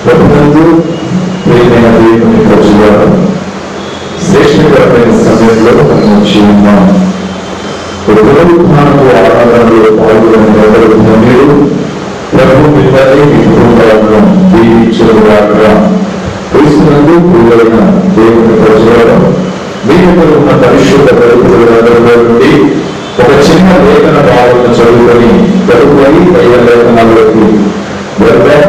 ప్రభునందు ప్రియమైన దేవుని ప్రజలారా, శ్రేష్టకరమైన సమయంలో మనం వచ్చి ఉన్నాం. పునరుత్థానపు ఆరాధనలో పాల్గొని ఎవరు ధన్యులు. ప్రభు మిమ్మల్ని మీ కుటుంబాలను దీవించుగాక. క్రీస్తునందు ప్రియమైన దేవుని ప్రజలారా, మీ దగ్గర ఉన్న పరిశుద్ధ పరిస్థితులందరిలో నుండి ఒక చిన్న లేఖన భావన చదువుకొని తదుపరి దైవ లేఖనాల్లోకి వెళ్దాం.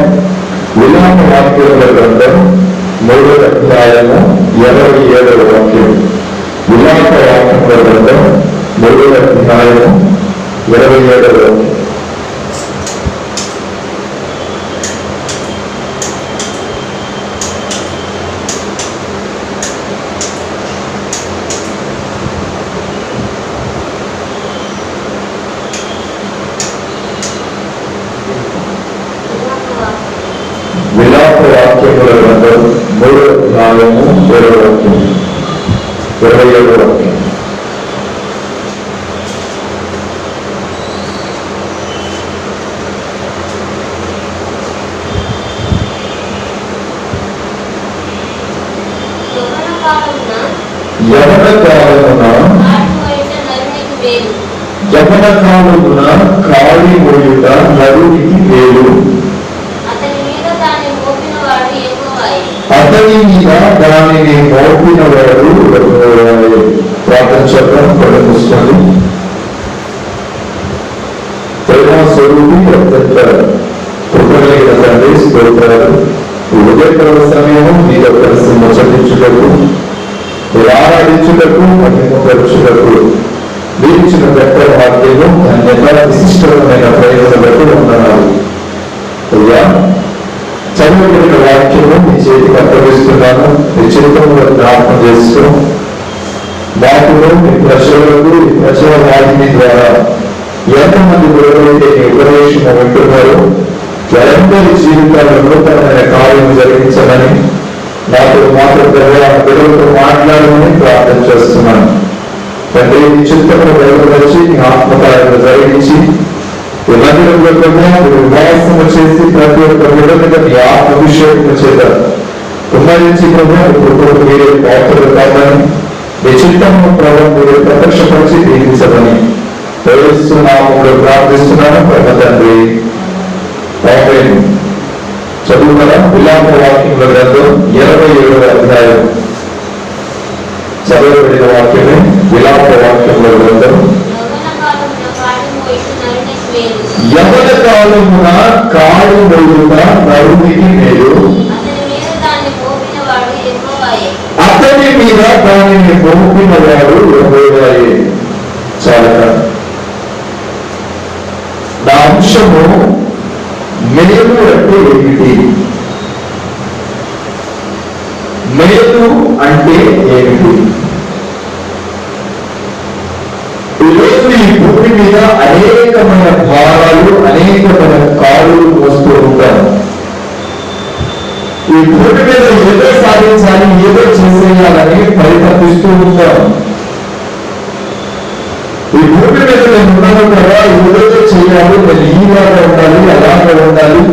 విలాప వాక్యముల గ్రంథం 3వ అధ్యాయము 27వ వాక్యం. విలాప వాక్యముల గ్రంథం 3వ అధ్యాయము 27వ వాక్యం. విలాప వాక్యముల గ్రంథం 3వ అధ్యాయము 7వ వాక్యం, 27వ వాక్యం. యవన కాలమున కాడి మోయుట నరునికి మేలు, అతని మీద దానిని మోపినవాడు యెహోవాయే. ప్రార్థన చేద్దాం. కళ్ళు మూసుకోండి. ప్రేమ స్వరూపి అత్యంత కృపగలిగిన తండ్రి, స్తోత్రాలు. ఉదయకాల సమయం మీద కలిసి ముచ్చటించుటకు, ఆరాధించుటకు, మహిమపరచుటకు వీరిచ్చిన పెద్ద వాక్యము ధన్యత, విశిష్టమైన ప్రయోజనాలకు వందనాలు. అయ్యా, చదువుకున్న వాక్యము మీ చేతికి అప్పగిస్తున్నాను. మీ చిత్తంలో జ్ఞాపకం చేస్తూ వాటిలో మీ ప్రజలకు, మీ ప్రజల వాటిని ద్వారా ఎంతమంది ఎవరైతే మీ ఉపదేశం వింటున్నారో వారందరి జీవితాల్లో నూతనమైన కార్యం జరిగించమని, నాతో బిడ్డలతో మాట్లాడమని ప్రార్థన చేస్తున్నాను. తండ్రి, మీ చిత్తము బయలుపరిచి మీ ఆత్మకార్యం జరిగించి ఈ మందిరంలో వివాసము చేసి ప్రతి ఒక్క బిడ్డ మీద మీ ఆత్మాభిషేకం చేత కుమ్మరించి ఇప్పుడు మీరే పాత్రలు కాదని, మీ చిత్తము ప్రభావం మీరు ప్రత్యక్షపరిచి దీవించమని నామములో ప్రార్థిస్తున్నాను. ప్రభు తండ్రి, ఆమేన్. చదువుతారా? విలాప వాక్యముల గ్రంథం 27వ అధ్యాయం చదవబడిన వాక్యమే. విలాప వాక్యముల గ్రంథం. యవన కాలమున కాడి మోయుట నరునికి మేలు, అతని మీద దానిని మోపినవాడు యెహోవాయే. చాలక నా అంశము మేలు అంటే ఏమిటి? మేలు అంటే ఏమిటి? ఈ భూమి మీద అనేకమైన భారాలు, అనేకమైన కారులు మోస్తూ ఉంటారు. ఈ భూమి మీద ఏదో సాధించాలి, ఏదో చేసేయాలని పరితపిస్తూ ఉంటాం. ఈ భూమి మీద నేను ఉన్నాను కదా, ఏదో చేయాలి, నేను ఈలాగా ఉండాలి, అలాగా ఉండాలి,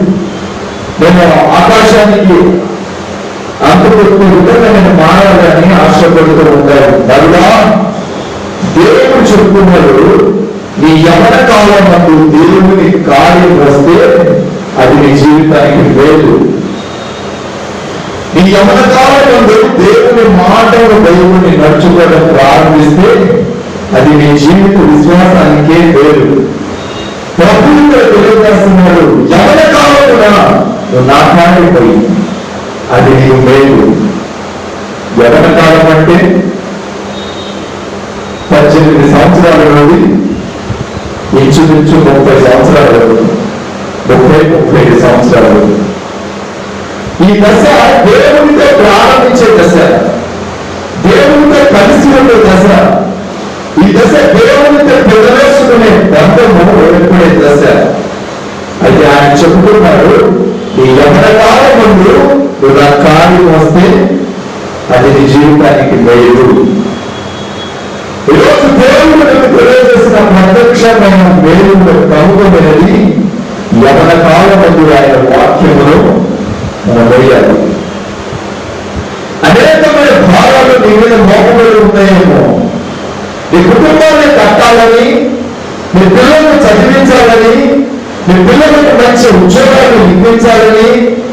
నేను ఆకాశానికి అంతుపెడుతూ ఉంటే నేను మారాలని ఆశపడుతూ ఉంటాను. మళ్ళా దేవుడు చెప్తున్నాడు, నీ యవన కాలం నందు దేవుని కార్యం వస్తే అది నీ జీవితానికి మేలు. నీ యవన కాలం నందు దేవుని మాటలు దేవుని నడుచుకోవడం ప్రారంభిస్తే అది నీ జీవిత విశ్వాసానికే మేలు. ప్రభువు తెలియజేస్తున్నాడు, యవన కాలమున నువ్వు నా కార్యం పోయి అది నీకు మేలు. యవన కాలం అంటే 18 సంవత్సరాల నుండి ఇంచుమించు 30 సంవత్సరాల వరకు, 30-35 సంవత్సరాల వరకు. ఈ దశ దేవునితో ప్రారంభించే దశ, దేవునితో కలిసి ఉండే దశ. ఈ దశ దేవునితో పెదవేసుకునే బంధము ఏర్పడే దశ. అయితే ఆయన చెప్పుకున్నాడు, ఈ యవన కాలం ముందు నా కార్యం వస్తే అది నీ జీవితానికి మేలు. ఈరోజు దేవుడు తెలియజేసిన ప్రత్యక్షమైన మేలు ప్రముఖమైనది యవన కాలమందు ఆయన వాక్యమును వేయాలి. అనేకమైన భాగాలు నీ మీద మోపబడి ఉన్నాయేమో. నీ కుటుంబాన్ని కట్టాలని, నీ పిల్లలను చదివించాలని, నీ పిల్లలకు మంచి ఉద్యోగాలు ఇప్పించాలని,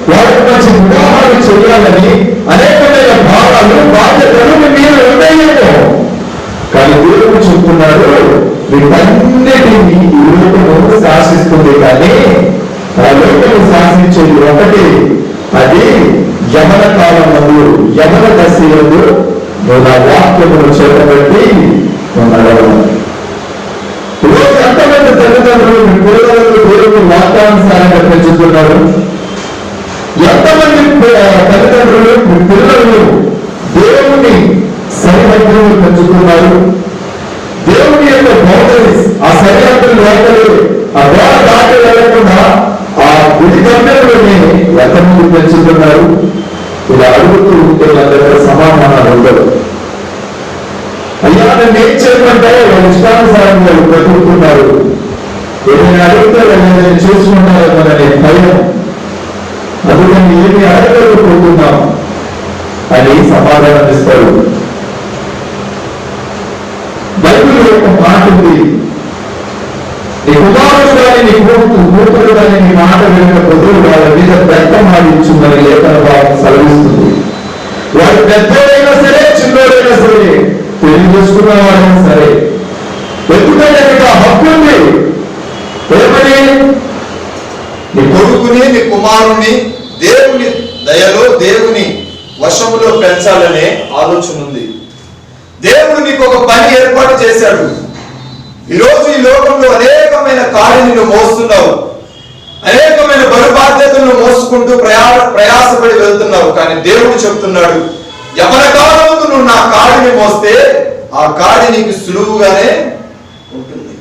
వారికి మంచి వివాహాలు చేయాలని అనేకమైన భావాలు బాధ్యతలు మీ మీద ఉన్నాయేమో. కానీ దేవుడు చెప్తున్నాడు, వీటన్నిటిని ఈ లోకము శాసిస్తుంది, కానీ ఆ లోకము శాసించేది ఒకటి, అది యవన కాలమందు, యవన దశ యందు నువ్వు నా వాక్యమును చేతబట్టి నువ్వు నడవాలి. ఈరోజు ఎంతమంది తల్లిదండ్రులు మీ పిల్లలకు దేవుని వాక్యానుసారంగా పెంచుతున్నారు? ఎంతమంది తల్లిదండ్రులు మీ పిల్లలను దేవుని సరిహద్దులు పెంచుతున్నారు? దేవుని యొక్క బౌండరీస్, ఆ సరిహద్దులు లేకలు, ఆ గోడ దాటి వెళ్ళకుండా ఆ గుడి గమ్యంలోనే ఎంతమంది పెంచుతున్నారు? ఇలా అడుగుతూ ఉంటే నా దగ్గర సమాధానాలు ఉండవు. అయ్యా నన్ను ఏం చేయమంటే వాళ్ళ ఇష్టానుసారంగా బ్రతుకుతున్నారు, ఏదైనా అడిగితే వాళ్ళని చూసుకుంటారేమోననే భయం, అందుకని ఏమి అడగకపోతున్నాం అని సమాధానం ఇస్తారు. బైబిల్ యొక్క మాట ఉంది, నీ కుమారుడు కానీ నీ కూతురు కానీ నీ మాట వినకపోతే వాళ్ళ మీద బెత్తమాడించుమని లేఖన భావం సెలవిస్తుంది. వాడు పెద్దోడైనా సరే, చిన్నోడైనా సరే, తెలియజేసుకున్న వాడైనా సరే, ఎందుకంటే నీకు ఆ హక్కు ఉంది. ఏమని? నీ కొడుకుని, నీ కుమారుని దేవుని దయలో, దేవుని వశములో పెంచాలనే ఆలోచన ఉంది. దేవుడు నీకు ఒక పని ఏర్పాటు చేశాడు. ఈరోజు ఈ లోకంలో అనేకమైన కార్యాలను మోస్తున్నావు, అనేకమైన బరువు బాధ్యతలను మోసుకుంటూ ప్రయాసపడి వెళ్తున్నావు. కానీ దేవుడు చెప్తున్నాడు, ఎవరి కాలంలో నువ్వు నా కాడిని మోస్తే ఆ కాడి నీకు సులువుగానే ఉంటుంది.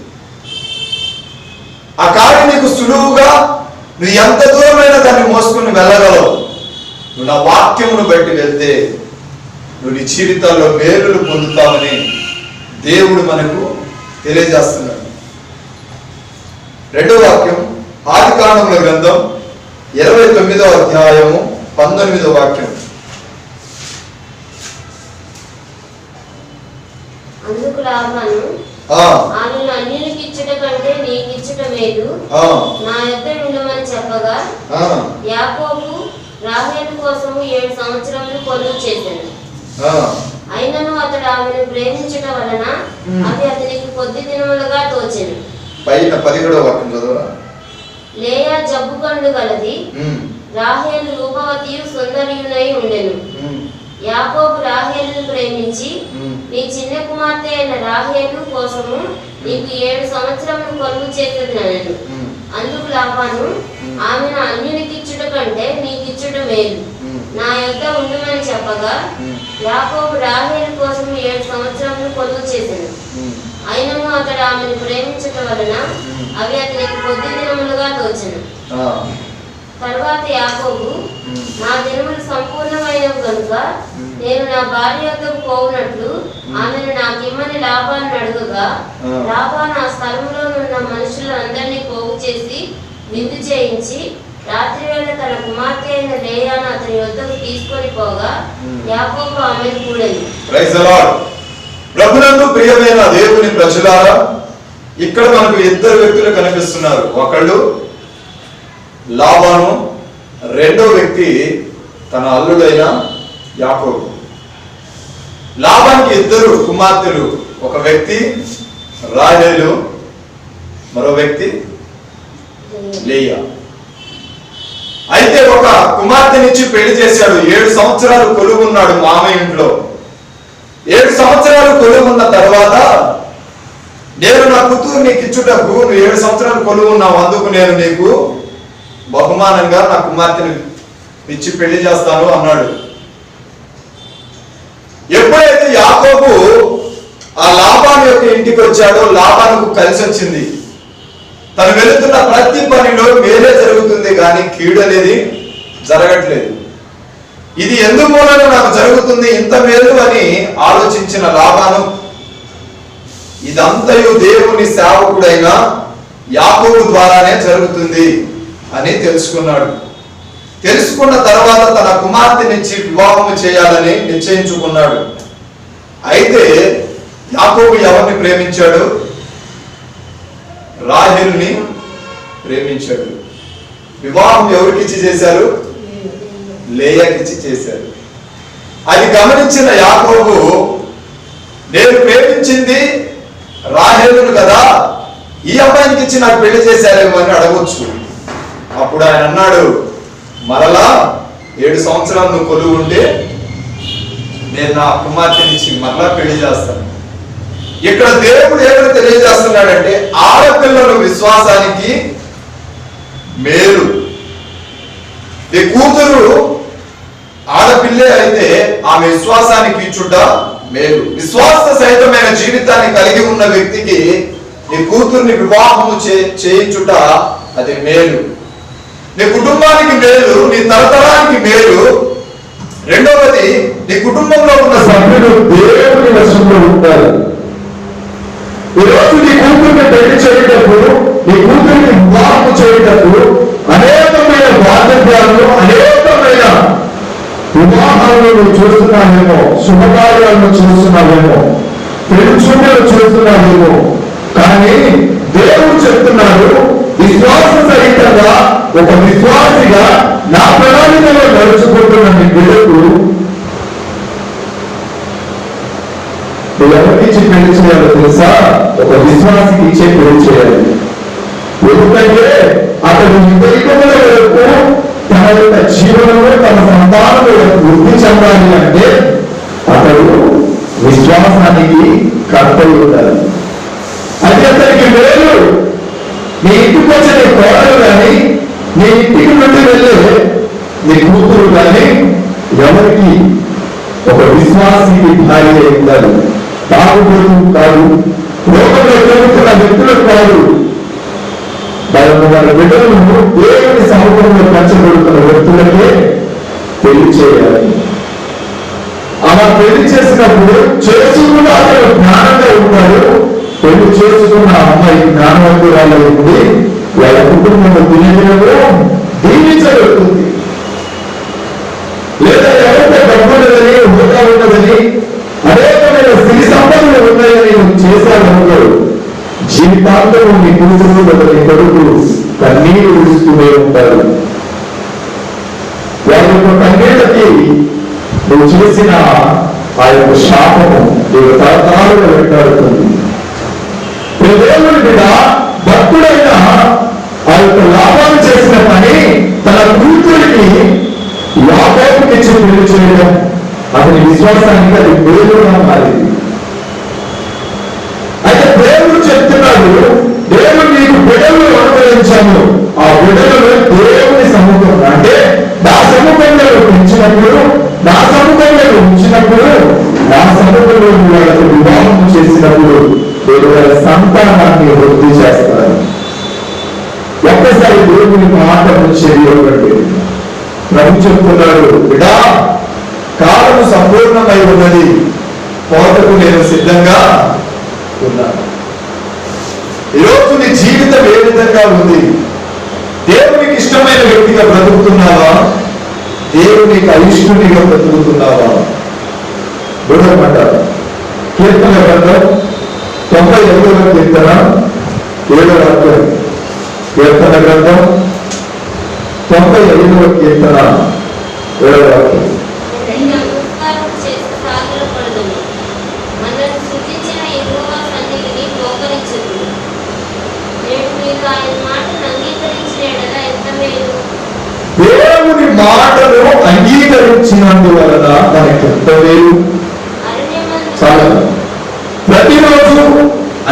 ఆ కాడి నీకు సులువుగా, నువ్వు ఎంత దూరమైనా దాన్ని మోసుకుని వెళ్ళగలవు. నువ్వు నా వాక్యమును బట్టి వెళ్తే నువ్వు నీ జీవితాల్లో మేలులు పొందుతావని దేవుడు మనకు తెలియజేస్తున్నాడు. రెండో వాక్యం ఆదికాండముల గ్రంథం 29వ అధ్యాయము 19వ వాక్యం. అందుకు లాబాను, ఆమెను అన్యునికి ఇచ్చుట కంటే నీకు ఇచ్చుట మేలు, నా యొద్ద ఉండమని చెప్పగా, యాకోబు రాహేలు కోసము 7 సంవత్సరములు కొలువు చేశాను. అయినను అతడు ఆమెను ప్రేమించటం వలన అది అతనికి కొద్ది దినములుగా తోచెను. పైన 17వ వాక్యం చదవరా. లేయా జబ్బు కండు గలది, రాహేలు రూపవతియు సుందరియునై ఉండెను. యాకోబు రాహేలును ప్రేమించి, నీ చిన్న కుమార్తె అయిన రాహేలు కోసము నీకు 7 సంవత్సరములు కొలువు చేసేదనెను. అందుకు లాబాను, ఆమెను అన్యునికి ఇచ్చుట కంటే నీకు ఇచ్చుట మేలు, నా యొద్ద ఉండమని చెప్పగా, యాకోబు రాహేలు కోసం 7 సంవత్సరములు కొలువు చేశాను. అయినను అతడు ఆమెను ప్రేమించటం వలన అవి అతనికి కొద్ది దినములుగా తోచెను. తరువాత యాకోబు, నా దినములు సంపూర్ణమైనవి కనుక నేను నా భార్య యొద్దకు పోవునట్లు ఆమెను నాకిమ్మని లాబాను అడుగగా, లాబాను ఆ స్థలంలో ఉన్న మనుషులందరినీ పోగు చేసి విందు చేయించి రాత్రి వేళ తన కుమార్తె అయిన లేయాను అతని యొద్దకు తీసుకొని పోగా, యాకోబు ఆమెను కూడెను. Praise the lord. ప్రభునందు ప్రియమైన దేవుని ప్రజలారా, ఇక్కడ మనకు 2 వ్యక్తులు కనిపిస్తున్నారు. ఒకళ్ళు లాబాను, రెండో వ్యక్తి తన అల్లుడైన యాకోబు. లాబానికి 2 కుమార్తెలు, ఒక వ్యక్తి రాహేలు, మరో వ్యక్తి లేయా. అయితే ఒక కుమార్తెనిచ్చి పెళ్లి చేశాడు. 7 సంవత్సరాలు కొలువున్నాడు మామయ్య ఇంట్లో. 7 సంవత్సరాలు కొలువున్న తర్వాత, నేను నా కూతురు నీకు ఇచ్చుటకు నువ్వు 7 సంవత్సరాలు కొలువున్నావు, అందుకు నేను నీకు బహుమానంగా నా కుమార్తెని ఇచ్చి పెళ్లి చేస్తాను అన్నాడు. ఎప్పుడైతే యాకోబు ఆ లాబాను యొక్క ఇంటికి వచ్చాడో లాబానుకు కలిసి వచ్చింది. తను వెళుతున్న ప్రతి పనిలో మేలే జరుగుతుంది కానీ కీడు అనేది జరగట్లేదు. ఇది ఎందుమూలన నాకు జరుగుతుంది ఇంత మేలు అని ఆలోచించిన లాబాను, ఇదంతయు దేవుని సేవకుడైన యాకోబు ద్వారానే జరుగుతుంది, అని తెలుసుకున్నాడు. తెలుసుకున్న తర్వాత తన కుమార్తెనిచ్చి వివాహము చేయాలని నిశ్చయించుకున్నాడు. అయితే యాకోబు ఎవరిని ప్రేమించాడు? రాహేలుని ప్రేమించాడు. వివాహం ఎవరికిచ్చి చేశారు? లేయాకిచ్చి చేశారు. అది గమనించిన యాకోబు, నేను ప్రేమించింది రాహేలును కదా, ఈ అమ్మాయికి ఇచ్చి నాకు పెళ్లి చేశారేమో అని అడగొచ్చు. అప్పుడు ఆయన అన్నాడు, మరలా 7 సంవత్సరాలు నువ్వు కొలువు ఉంటే నేను నా కుమార్తెనిచ్చి మరలా పెళ్లి చేస్తాను. ఇక్కడ దేవుడు ఏమైనా తెలియజేస్తున్నాడంటే ఆడపిల్లల విశ్వాసానికి మేలు. నీ కూతురు ఆడపిల్లే అయితే ఆమె విశ్వాసానికి ఇచ్చుట మేలు. విశ్వాస సహితమైన జీవితాన్ని కలిగి ఉన్న వ్యక్తికి నీ కూతుర్ని వివాహము చేయించుట అది మేలు. నీ కుటుంబానికి మేలు, నీ తరతరానికి మేలు. రెండవది, నీ కుటుంబంలో ఉన్న సభ్యులు దేవుని వశంలో ఉంటారు. ఈరోజు నీ కూతుర్ని పెళ్లి చేయటప్పుడు, నీ కూతుర్ని వివాహం చేయటప్పుడు అనేకమైన బాధ్యతలను, అనేకమైన వివాహాలను నువ్వు చూస్తున్నావేమో, శుభకార్యాలను చూస్తున్నావేమో, పెళ్లి చూపులు చూస్తున్నావేమో. కానీ దేవుడు చెప్తున్నాడు, విశ్వాస సహితంగా ఒక విశ్వాసిగా నా ప్రణాళికలో నడుచుకుంటున్న నీ బిడ్డకు ఎవరికి ఇచ్చి పెళ్లి చేయాలో తెలుసా? ఒక విశ్వాసికి ఇచ్చే పెళ్లి చేయాలి. ఎందుకంటే అతడు యుగముల వరకు తన యొక్క జీవనంలో తన సంతానం వృద్ధి చెందాలి అంటే అతడు విశ్వాసానికి కర్తవ్యం ఉండాలి. అది అతనికి మేలు. నీ ఇంటికి వచ్చే నీ కోడలు కానీ, నీ ఇంటికి నుండి వెళ్ళే నీ కూతురు కానీ ఎవరికి ఒక విశ్వాసికి భార్య ఉండాలి. తాగుబోతు కాదు, లోకంలో పెరుగుతున్న వ్యక్తులకు కాదు, వారి బిడ్డలను దేవుని సముఖంలో పంచబడుతున్న వ్యక్తులకే పెళ్లి చేయాలి. అలా పెళ్లి చేసినప్పుడు చేసుకున్న అతను జ్ఞానంగా ఉంటాడు. పెళ్లి చేసుకున్న అమ్మాయి జ్ఞానవంతురాలు ఉంది. వాళ్ళ కుటుంబంలో దినదినము దీవించబడుతుంది. లేదా ఎవరితో డబ్బు ఉన్నదని, హోదా ఉన్నదని, అనేకమైన స్త్రీ సంపదలు ఉన్నాయని నువ్వు చేశావు, జీవితాంతం నీ కూతురు నీ కొడుకు కన్నీరు విడుస్తూనే ఉంటారు. వారి యొక్క కన్నీళ్ళకి నువ్వు చేసిన ఆ యొక్క శాపము నీకు తరతరాలుగా వెంటాడుతుంది. దేవుని బిడ్డ భక్తుడైన ఆ యొక్క లాభాలు చేసిన పని తన కూతురికి యాకోబుకి ఇచ్చి పెళ్లి చేయడం అతని విశ్వాసానికి అది మేలుగా మారింది. అయితే దేవుడు చెప్తున్నాడు, దేవుడు నీకు బిడ్డలు అనుగ్రహించాను. ఆ బిడ్డలను దేవుని సముఖం అంటే నా సముఖంలో పెంచినప్పుడు, నా సముఖంలో ఉంచినప్పుడు, నా సముఖంలో వాళ్ళకు వివాహం చేసినప్పుడు నేను వాళ్ళ సంతానాన్ని వృద్ధి చేస్తాను. ఒక్కసారి దేవుని మాటను చెయ్యకండి. ప్రభు చెప్తున్నాడు, బిడ్డా కాలము సంపూర్ణమై ఉన్నది, కోతకు నేను సిద్ధంగా ఉన్నాను. ఈరోజు నీ జీవితం ఏ విధంగా ఉంది? దేవునికి ఇష్టమైన వ్యక్తిగా బ్రతుకుతున్నావా? దేవునికి అయిష్టునిగా బ్రతుకుతున్నావా? బుడమంటారు. కీర్తన గ్రంథం 98వ కీర్తన 7వ వాక్యం. కీర్తన గ్రంథం 95వ కీర్తన 7వ వాక్యం. దేవుని మాటను అంగీకరించినందువలన మనకి ఎంత వేరు. చాలా ప్రతిరోజు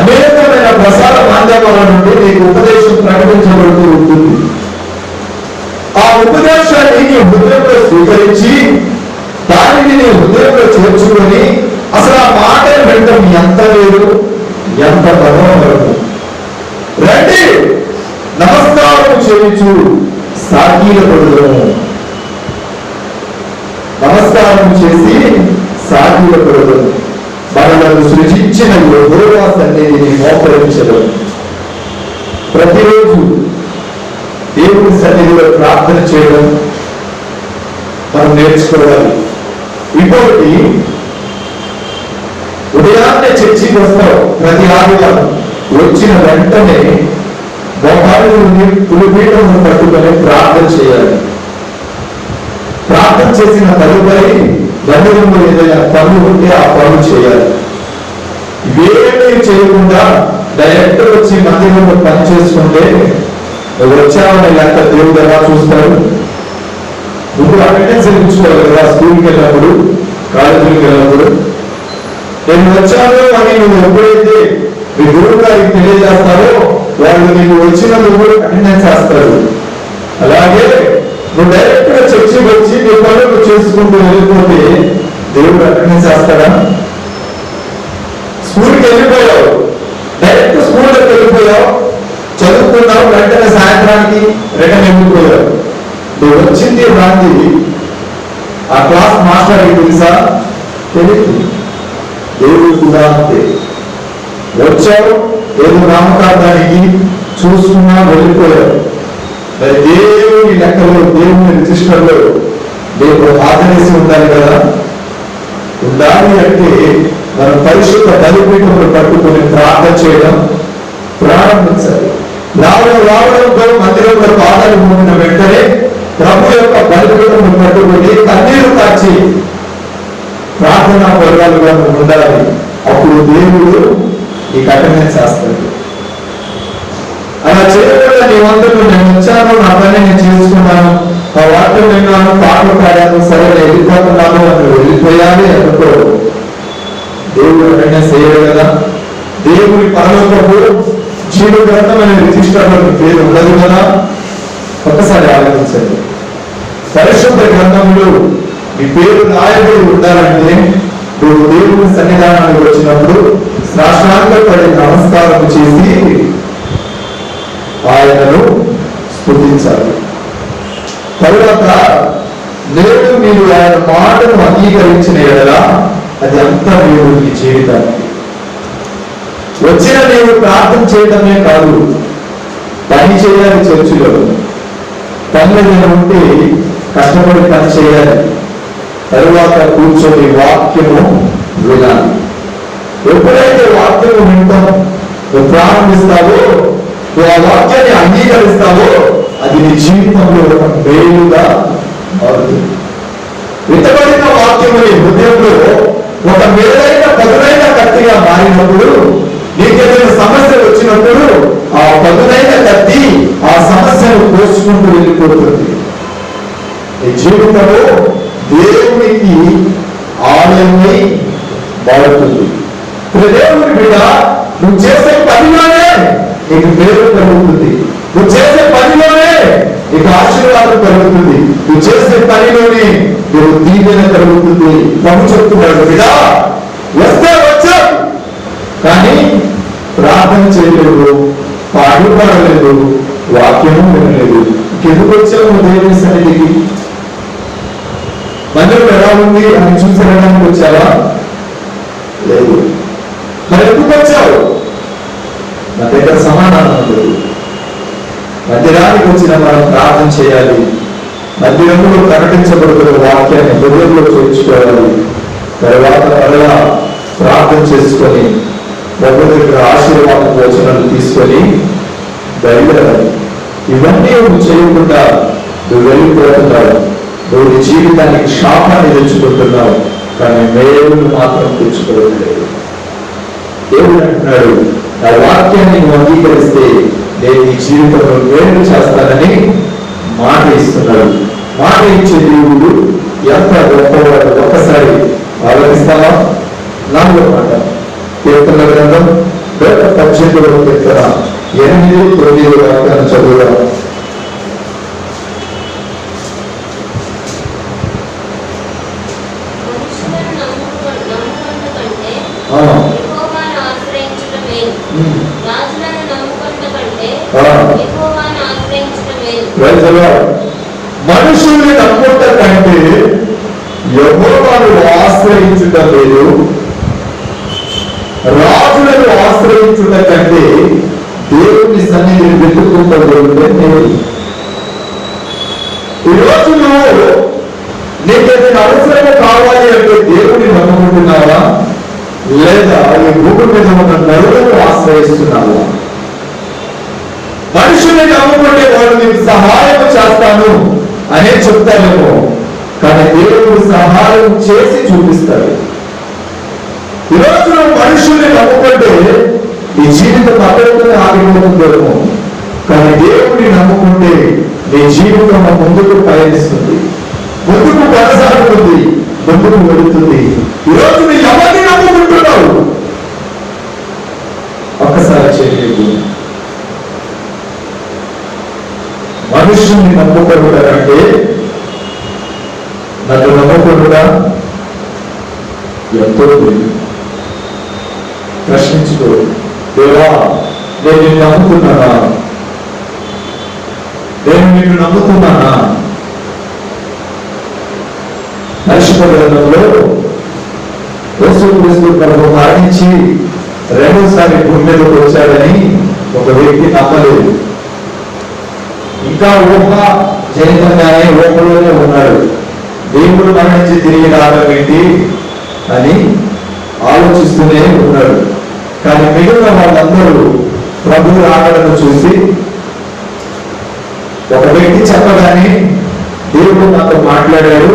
అనేకమైన ప్రసార మాధ్యమాల నుండి నీకు ఉపదేశం ప్రకటించబడుతూ ఉంటుంది. ఆ ఉపదేశాన్ని నీ హృదయంలో స్వీకరించి దానిని నీ హృదయంలో చేర్చుకొని అసలు ఆ మాటను వినడం ఎంత వేరు, ఎంత మనోహరము. రండి నమస్కారం చేయించు సాగిలపడుదము. నమస్కారం చేసి సాగిలపడుదము. మనలను సృజించిన యెహోవా సన్నిధిని మోకరించడం. ప్రతిరోజు దేవుని సన్నిధిలో ప్రార్థన చేయడం మనం నేర్చుకోవాలి. ఇంకొకటి, ఉదయాన్నే చర్చికి వస్తావు ప్రతి ఆదివారం, వచ్చిన వెంటనే మోకాళ్ళని పులిపీఠం పట్టుకొని ప్రార్థన చేయాలి. ప్రార్థన చేసిన తదుపరి మందిరంలో ఏదైనా పనులు ఉంటే ఆ పనులు చేయాలి. ఇవేమీ చేయకుండా డైరెక్ట్ వచ్చి మందిరంలో పని చేసుకుంటే వచ్చామని లెక్క దేవుడు ఎలా చూస్తాడు? ముందు అటెండెన్స్ ఇచ్చుకోవాలి కదా, స్కూల్కి వెళ్ళినప్పుడు, కాలేజీకి వెళ్ళినప్పుడు. నేను వచ్చాను అని నువ్వు ఎప్పుడైతే మీ గురువు గారికి తెలియజేస్తారో వాళ్ళు నీకు వచ్చినందుకు అటెండెన్స్ వేస్తారు. అలాగే నువ్వు డైరెక్ట్ గా చర్చికి వచ్చి నీ పనులు చేసుకుంటూ వెళ్ళిపోతే దేవుడు అటెండెన్స్ వేస్తాడా? స్కూల్కి వెళ్ళిపోయావు, డైరెక్ట్ స్కూల్కి వెళ్ళిపోయావు, చదువుకున్నావు, వెంటనే సాయంత్రానికి రిటర్న్ వెళ్ళిపోయావు. నువ్వు వచ్చింది రాంది ఆ క్లాస్ మాస్టర్ అయి తెలుసా? తెలియదు. దేవుడు కూడా అంతే. వచ్చావు, ఏదో నామకార్థానికి చూసుకున్నా వెళ్ళిపోయావు. మరి దేవుని లెక్కలో, దేవుని రిజిస్టర్లో దేవుడు ఆదరేసి ఉండాలి కదా. ఉండాలి అంటే మనం పరిశుద్ధ బలిపీఠములు పట్టుకొని ప్రార్థన చేయడం ప్రారంభించాలి. రావడంతో మందిరంలో పాదాలు మోపిన వెంటనే ప్రభు యొక్క బలిపీఠములు పట్టుకొని కన్నీరు కాచి ప్రార్థనా వర్గాలుగా ఉండాలి. అప్పుడు దేవుడు ఈ కఠినం చేస్తాడు. అలా చేయకుండా నీవంతకు నేను వచ్చాను, నా పని నేను చేసుకున్నాను, ఆ వాక్యం విన్నాను, పాటలు పాడాను, సరే వెళ్ళిపోతున్నాను అని వెళ్ళిపోయాలి అనుకో, దేవుడు వెంటనే చేయడు కదా. దేవుడి పరలోకపు జీవ గ్రంథం అనే రిజిస్టర్లో పేరు ఉండదు కదా. ఒక్కసారి ఆలోచించండి. పరిశుద్ధ గ్రంథంలో మీ పేరు రాయబడి ఉండాలంటే నువ్వు దేవుని సన్నిధానానికి వచ్చినప్పుడు సాష్టాంగపడి నమస్కారం చేసి ఆయనను స్తుతించాలి. తరువాత నేడు మీరు ఆయన మాటను అంగీకరించిన ఎడల అది అంతా మీరు మీ జీవితానికి. వచ్చిన నేను ప్రార్థన చేయడమే కాదు, పని చేయాలి. చర్చిలో పనులు నేను ఉంటే కష్టపడి పని చేయాలి. తరువాత కూర్చొని వాక్యము వినాలి. ఎప్పుడైతే వాక్యము వింటాం నువ్వు ప్రారంభిస్తావో, నువ్వు ఆ వాక్యాన్ని అంగీకరిస్తావో, అది నీ జీవితంలో ఒక మేలుగా మారుతుంది. విత్తబడిన వాక్యము నీ హృదయంలో ఒక మేలైన పదునైన కత్తిగా మారినప్పుడు, నీకేదైనా సమస్య వచ్చినప్పుడు ఆ పదునైన కత్తి ఆ సమస్యను కోసుకుంటూ వెళ్ళిపోతుంది. నీ జీవితంలో దేవునికి ఆలయమై మారుతుంది. దేవుని బిడ్డ, నువ్వు చేసే పనిలోనే నీకు పేరు కలుగుతుంది. నువ్వు చేసే పనిలోనే నీకు ఆశీర్వాదం కలుగుతుంది. నువ్వు చేసే పనిలోనే నీకు దీవెన కలుగుతుంది. ప్రభు చెప్తున్నాడు, బిడ్డ వస్తే వచ్చావు కానీ ప్రార్థన చేయలేదు, పాడుపడలేదు, వాక్యము వినలేదు. ఎందుకు వచ్చావు దేవుని సన్నిధికి? మందిరం ఎలా ఉంది అని చూసి వెళ్ళడానికి వచ్చావా? లేదు. మరి ఎందుకు వచ్చావు? నా దగ్గర సమాధానం లేదు. మందిరానికి వచ్చిన మనం ప్రార్థన చేయాలి. మందిరంలో ప్రకటించబడుతున్న వాక్యాన్ని హృదయంలో చేర్చుకోవాలి. తర్వాత మరలా ప్రార్థన చేసుకొని ప్రభు దగ్గర ఆశీర్వాద వచనాలు తీసుకొని బయలుదేరాలి. ఇవన్నీ నువ్వు చేయకుండా నువ్వు వెళ్ళిపోతున్నావు. నువ్వు నీ జీవితానికి శాపాన్ని తెచ్చుకుంటున్నావు, కానీ మేలును మాత్రం తెచ్చుకోలేదు. దేవుడు అంటున్నాడు, నా వాక్యాన్ని నువ్వు అంగీకరిస్తే నేను నీ జీవితంలో మేలు చేస్తానని మాట ఇస్తున్నాడు. మాట ఇచ్చే దేవుడు ఎంత గొప్పవాడు ఒక్కసారి ఆలోచిస్తావా? 4వ మాట, కీర్తన గ్రంథం 18వ కీర్తన 8-9 వాక్యాన్ని చదువుదాం. మనుషుల్ని నమ్ముట కంటే యెహోవాను ఆశ్రయించుట లేదు, రాజులను ఆశ్రయించుట కంటే దేవుని సన్నిధిని వెతుక్కుంటే నేను అవసరం కావాలి అంటే దేవుడిని నమ్ముకుంటున్నావా, లేదా ఈ భూమి మీద ఉన్న నరులను ఆశ్రయిస్తున్నావా? మనుషుల్ని నమ్ముకుంటే వాడు నీకు సహాయం చేస్తాను అనే చెప్తానేమో, కానీ దేవుడు సహాయం చేసి చూపిస్తాడు. ఈరోజు నువ్వు మనుషుల్ని నమ్ముకుంటే నీ జీవితం అక్కడితోనే ఆగిపోతుందేమో, కానీ దేవుడిని నమ్ముకుంటే నీ జీవితం ముందుకు పయనిస్తుంది, ముందుకు కొనసాగుతుంది, ముందుకు వెళుతుంది. ఈరోజు నీ ఎవరిని నమ్ముకుంటున్నావు? ఒక్కసారి చేయలేదు. మనుషుల్ని నమ్ముకుంటారంటే నన్ను నమ్ముకుంటున్నా ఎంతో ప్రశ్నించుకో. దేవా, నేను నిన్ను నమ్ముతున్నానా? నేను నిన్ను నమ్ముతున్నానా? పరిశుద్ధ గ్రంథంలో యేసుక్రీస్తు ప్రభువు మరణించి రెండోసారి భూమి మీదకి వచ్చాడని ఒక వ్యక్తి నమ్మలేదు. ఇంకా ఊహ జనితంగానే ఊహలోనే ఉన్నాడు. దేవుడు మరణించి తిరిగి రావడం ఏంటి అని ఆలోచిస్తూనే ఉన్నాడు. కానీ మిగిలిన వాళ్ళందరూ ప్రభువు రావడం చూసి, ఒక వ్యక్తి చెప్పగానే దేవుడు నాతో మాట్లాడాడు,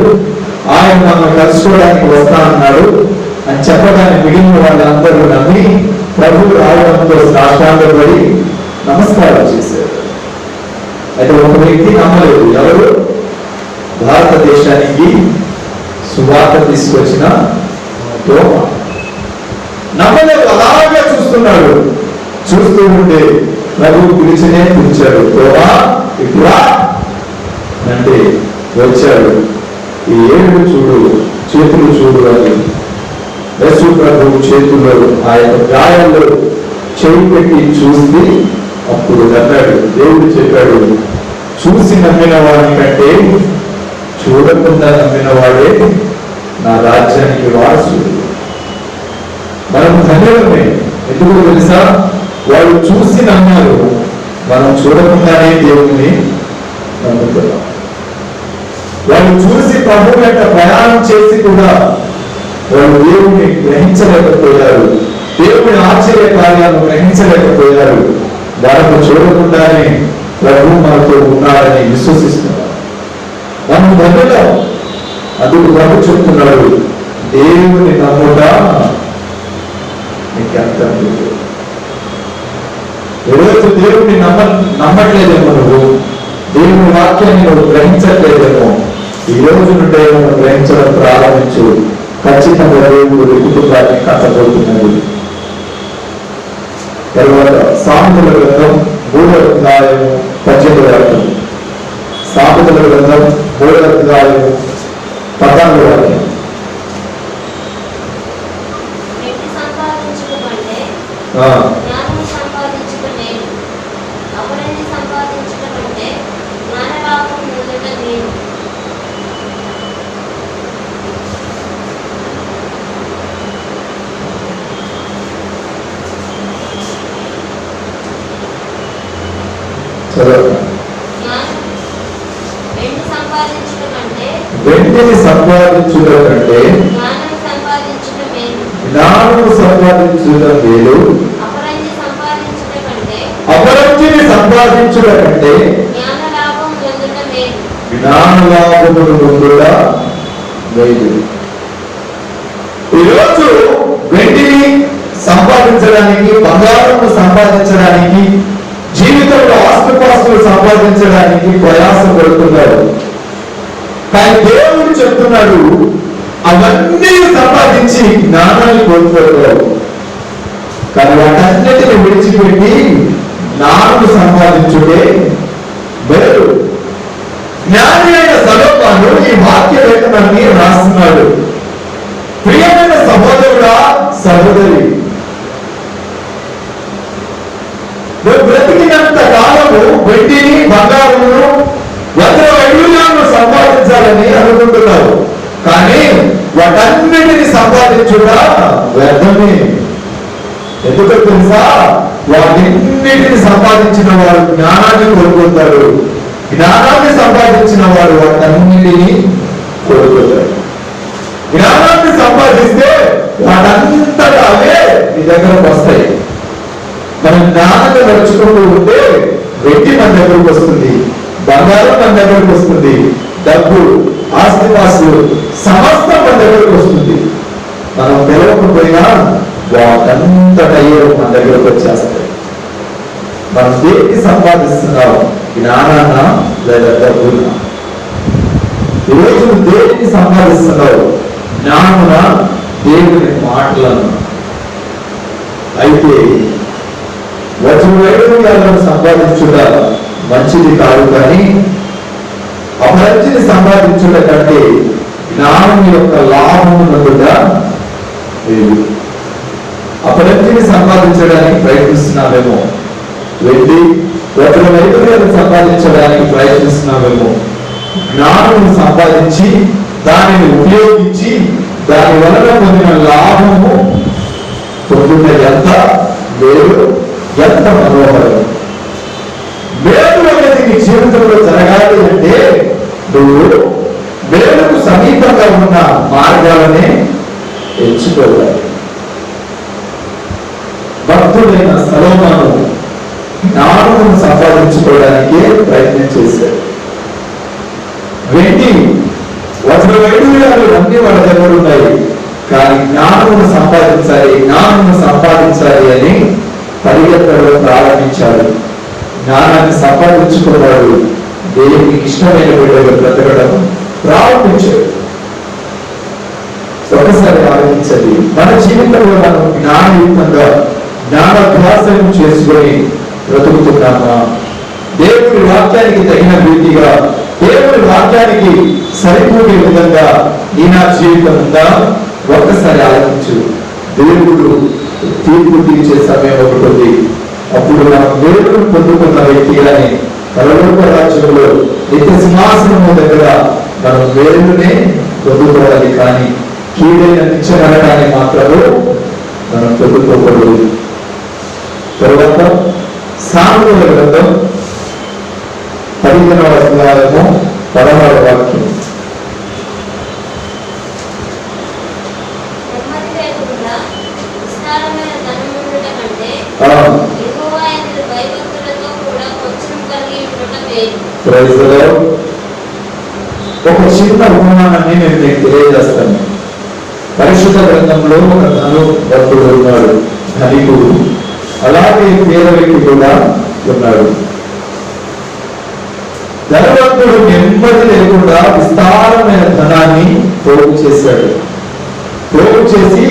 ఆయన నన్ను కలుసుకోవడానికి వస్తానన్నాడు అని చెప్పగానే మిగిలిన వాళ్ళందరూ నమ్మి ప్రభువు రావడంతో సాష్టాంగపడి నమస్కారం చేశారు. అయితే ఒక వ్యక్తి నమ్మలేదు. ఎవరు? భారతదేశానికి సువార్త తీసుకొచ్చిన తోమా. నమ్మలేదు, అలాగే చూస్తున్నాడు. చూస్తూ ఉంటే ప్రభు పిలిచాడు, తోమా ఇట్లా అంటే వచ్చాడు. ఈ ఏడు చూడు, చేతులు చూడు అని యేసు ప్రభు చేతుల్లో ఆ యొక్క గాయాల్లో చెవి పెట్టి చూసి అప్పుడు అన్నాడు. దేవుడు చెప్పాడు, చూసి నమ్మిన వాడి కంటే చూడకుండా నమ్మిన వాడే నా రాజ్యానికి వారసుడు. మనం ధన్యులమే. ఎందుకు తెలుసా? వాళ్ళు చూసి నమ్మారు, మనం చూడకుండానే దేవుణ్ణి నమ్ముతున్నాం. వాళ్ళు చూసి ప్రభు వెంట ప్రయాణం చేసి కూడా వాళ్ళు దేవుణ్ణి గ్రహించలేకపోయారు, దేవుని ఆశ్చర్య కార్యాలను గ్రహించలేకపోయారు. వాళ్ళకు చూడకుండానే ప్రభు మనతో ఉన్నాడని విశ్వసిస్తున్నారు. మనం ధన్యులం. అందుకు ప్రభు చెప్తున్నాడు, దేవుని నమ్ముట నీకు అర్థం లేదు. ఈరోజు దేవుడిని నమ్మట్లేదేమో, నువ్వు దేవుని వాక్యాన్ని నువ్వు గ్రహించట్లేదేమో. ఈ రోజు నుండే నువ్వు గ్రహించడం ప్రారంభించు. ఖచ్చితంగా దేవుడు కుటుంబాన్ని కట్టబోతున్నది. తర్వాత సామెతల గ్రంథం 3వ అధ్యాయము 18వ వాక్యం. సామెతల గ్రంథం 3వ అధ్యాయము 14వ వాక్యం. వెంటిని సంపాదించుట కంటే జ్ఞానము సంపాదించుట మేలు, అపరంజిని సంపాదించుట కంటే జ్ఞానలాభమును పొందుట మేలు. ఈరోజు వెంటిని సంపాదించడానికి, బంగారము సంపాదించడానికి, జీవితంలో ఆస్తిపాస్తులు సంపాదించడానికి ప్రయాసపడుతున్నారు. కానీ దేవుడు చెప్తున్నాడు, అవన్నీ సంపాదించి జ్ఞానాన్ని కోల్పోతారు. కానీ వాటన్నిటిని విడిచిపెట్టి జ్ఞానం సంపాదించుటే మేలు. జ్ఞాని అయిన సొలొమోను ఈ వాక్య లేఖనాన్ని రాస్తున్నాడు. ప్రియమైన సహోదరుడా, సహోదరి, నువ్వు బ్రతికినంత కాలము వెండిని, బంగారమును, వజ్రవైడూర్యాలను సంపాదించాలని అనుకుంటున్నావు. కానీ వాటన్నిటిని సంపాదించుట వ్యర్థమే. ఎందుకు తెలుసా? వాటిన్నిటిని సంపాదించిన వాడు జ్ఞానాన్ని కోల్పోతాడు, జ్ఞానాన్ని సంపాదించిన వాడు వాటన్నిటిని కోల్పోతాడు. జ్ఞానాన్ని సంపాదిస్తే వాటంతటా అవే నీ దగ్గరకు వస్తాయి. మనం జ్ఞానాన్ని నడుచుకుంటూ ఉంటే వెట్టి మన దగ్గరకు వస్తుంది, బంగారం మన దగ్గరకు వస్తుంది, డబ్బు, ఆస్తిపాస్తులు సమస్తం మన దగ్గరకు వస్తుంది. మనం పిలవకపోయినా వాటంతటయ్యే మన దగ్గరకు వచ్చేస్తాయి. మనం దేన్ని సంపాదిస్తున్నాం? జ్ఞానాన్న లేదా డబ్బునా? ఈరోజు దేన్ని సంపాదిస్తున్నావు? జ్ఞానమున, దేవుని మాటలను. అయితే వజ్రవైడూర్యాలను సంపాదించుట మంచిది కాదు, కానీ అభివృద్ధిని సంపాదించుట కంటే జ్ఞానం యొక్క లాభము నొందుట లేదు. అభివృద్ధిని సంపాదించడానికి ప్రయత్నిస్తున్నామేమో, వెళ్ళి వజ్రవైడూర్యాలను సంపాదించడానికి ప్రయత్నిస్తున్నామేమో, జ్ఞానం సంపాదించి దానిని ఉపయోగించి దాని వలన పొందిన లాభము పొందుట ఎంత వేరు, ఎంత మనోహరం. మేలు అనేది నీ జీవితంలో జరగాలి అంటే నువ్వు మేలుకు సమీపంగా ఉన్న మార్గాలనే ఎంచుకోవాలి. భక్తుడైన సొలొమోను జ్ఞానమును సంపాదించుకోవడానికే ప్రయత్నం చేశాడు. వెండి, వజ్రవైడూర్యాలు అన్ని వాళ్ళ దగ్గర ఉన్నాయి, కానీ జ్ఞానమును సంపాదించాలి అని పరిగెత్తడం ప్రారంభించాడు. జ్ఞానాన్ని సంపాదించుకున్నాడు, దేవునికి ఇష్టమైన బిడ్డగా బ్రతకడం ప్రారంభించాడు. ఒకసారి ఆలోచించండి, మన జీవితంలో మనం జ్ఞానయుక్తంగా జ్ఞానాభ్యాసం చేసుకొని బ్రతుకుతున్నామా? దేవుడి వాక్యానికి తగిన రీతిగా, దేవుడి వాక్యానికి సరిపోయే విధంగా నీ నా జీవితం ఉందా? ఒక్కసారి ఆలోచించు. దేవుడు తీర్పు తీర్చే సమయం ఒకటి ఉంది. అప్పుడు మనం దేవుడు పొందుకున్న వ్యక్తిగానే పరలోక రాజ్యంలో నిత్య సింహాసనము దగ్గర మనం వేరునే పొందుకోవాలి, కానీ కీడైన నిత్య నరకాన్ని మాత్రము మనం పొందుకోకూడదు. తరువాత సామెతల గ్రంథం 15వ అధ్యాయము 16వ వాక్యం. ఒక చిన్న ఉపమానాన్ని నేను మీకు తెలియజేస్తాను. పరిశుద్ధ గ్రంథంలో ఒక ధనవంతుడు ఉన్నాడు, ధనికుడు. అలాగే పేద వ్యక్తి కూడా ఉన్నాడు. ధనవంతుడు నెమ్మది లేకుండా విస్తారమైన ధనాన్ని పోగు చేశాడు. పోగు చేసి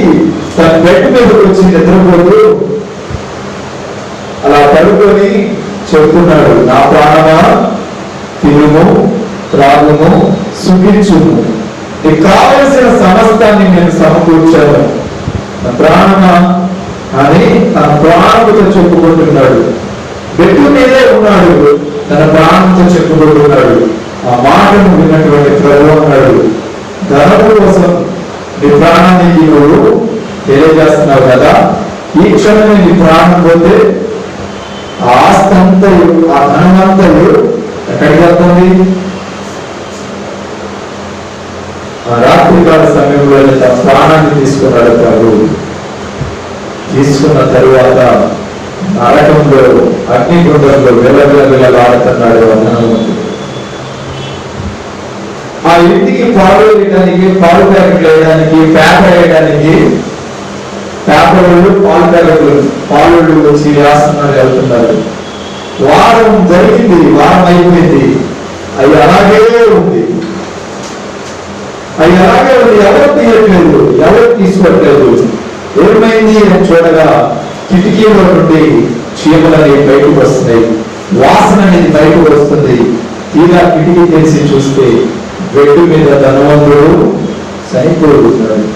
తన బెడ్ మీదకి వచ్చి నిద్రపోతూ అలా పడుకొని చెబుతున్నాడు, నా ప్రాణమా తినుము, త్రాగుము, సుఖించుము, నీకు కావలసిన సమస్తాన్ని నేను సమకూర్చాను నా ప్రాణమా అని తన ప్రాణంతో చెప్పుకుంటున్నాడు. బెడ్ మీదే ఉన్నాడు, తన ప్రాణంతో చెప్పుకుంటున్నాడు. ఆ మాటను విన్నటువంటి ప్రభువు అన్నాడు, ధనము కోసం నీ ప్రాణానికి నువ్వు తెలియజేస్తున్నావు కదా, ఈ క్షణమే నీ ప్రాణం పోతే ఆ ఆస్తి అంతయు, ఆ ధనమంతయు ఎక్కడికి వస్తుంది? ఆ రాత్రికాల సమయంలో తన ప్రాణాన్ని తీసుకున్నాడు ప్రభు. తీసుకున్న తరువాత నరకంలో, అగ్నిగుండంలో విలవిలవిలలాడుతున్నాడు ఆ ధనవంతుడు. ఆ ఇంటికి పాలు వేయడానికి, పాలు ప్యాకెట్లు వేయడానికి, పేపర్ వేయడానికి పేపర్ వాళ్ళు, పాలు ప్యాకెట్లు పాలు వచ్చి వేస్తున్నారు, వెళ్తున్నారు. వారం జరిగింది, వారం అయిపోయింది, అవి అలాగే ఉంది. ఎవరు తీయట్లేదు, ఎవరు తీసుకోవట్లేదు. ఏమైంది అని చూడగా కిటికీలో నుండి చీమలు అనేవి బయటకు వస్తున్నాయి, వాసన అనేది బయటకు వస్తుంది. తీరా కిటికీ తెరిచి చూస్తే బెడ్ మీద ధనవంతుడు చనిపోతున్నాడు.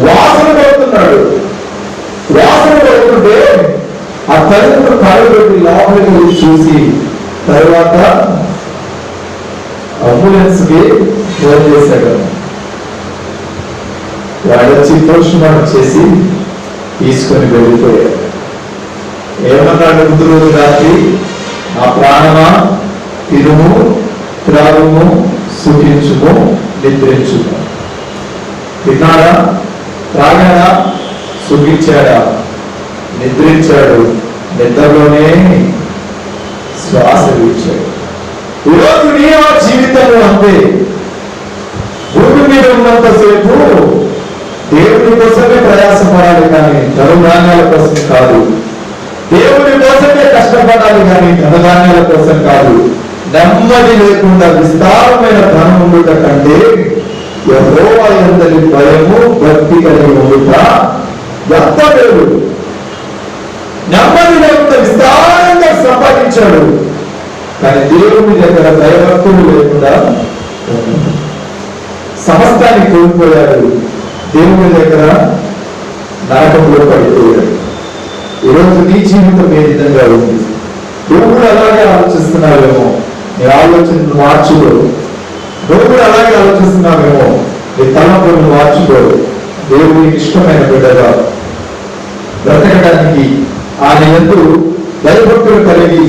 వాసన పడుతుంటే ఆ తల్లిదండ్రులు కాళ్ళు పెట్టి లోపలికి చూసి తర్వాత అంబులెన్స్ కి ఫోన్ చేశాడు. వాడు వచ్చి పోస్ట్మార్టం చేసి తీసుకొని వెళ్ళిపోయాడు. ఏమన్నాడు ముందు రోజు రాత్రి? ఆ ప్రాణమా తినుము, త్రాగుము, సుఖించుము, నిద్రించుము. తిన్నాడా, త్రాగాడా, సుఖించాడా, నిద్రించాడు, నిద్రలోనే శ్వాస విడిచాడు. ఈరోజు నీ ఆ జీవితంలో అంతే. భూమి మీద ఉన్నంతసేపు దేవుని కోసమే ప్రయాసపడాలి కానీ ధనధాన్యాల కోసం కాదు. దేవుని కోసమే కష్టపడాలి కానీ ధనధాన్యాల కోసం కాదు. నెమ్మది లేకుండా విస్తారమైన ధనం ఉండుట కంటే యెహోవా యందలి భయము భక్తి కలిగి ఉండుట ఎంత లేదు. నెమ్మది లేకుండా విస్తారంగా సంపాదించాడు కానీ దేవుని దగ్గర భయభక్తులు లేకుండా సమస్తాన్ని కోల్పోయాడు. దేవుని దగ్గర నరకంలో పడిపోయాడు. ఈరోజు నీ జీవితం ఏ విధంగా ఉంది? నువ్వు కూడా అలాగే ఆలోచిస్తున్నావేమో. నీ ఆలోచనను మార్చుకో. నువ్వు కూడా అలాగే ఆలోచిస్తున్నావేమో. నీ తలంపులను మార్చుకో. దేవునికి ఇష్టమైన బిడ్డగా బ్రతకడానికి ఆయన యందు భయభక్తులు కలిగి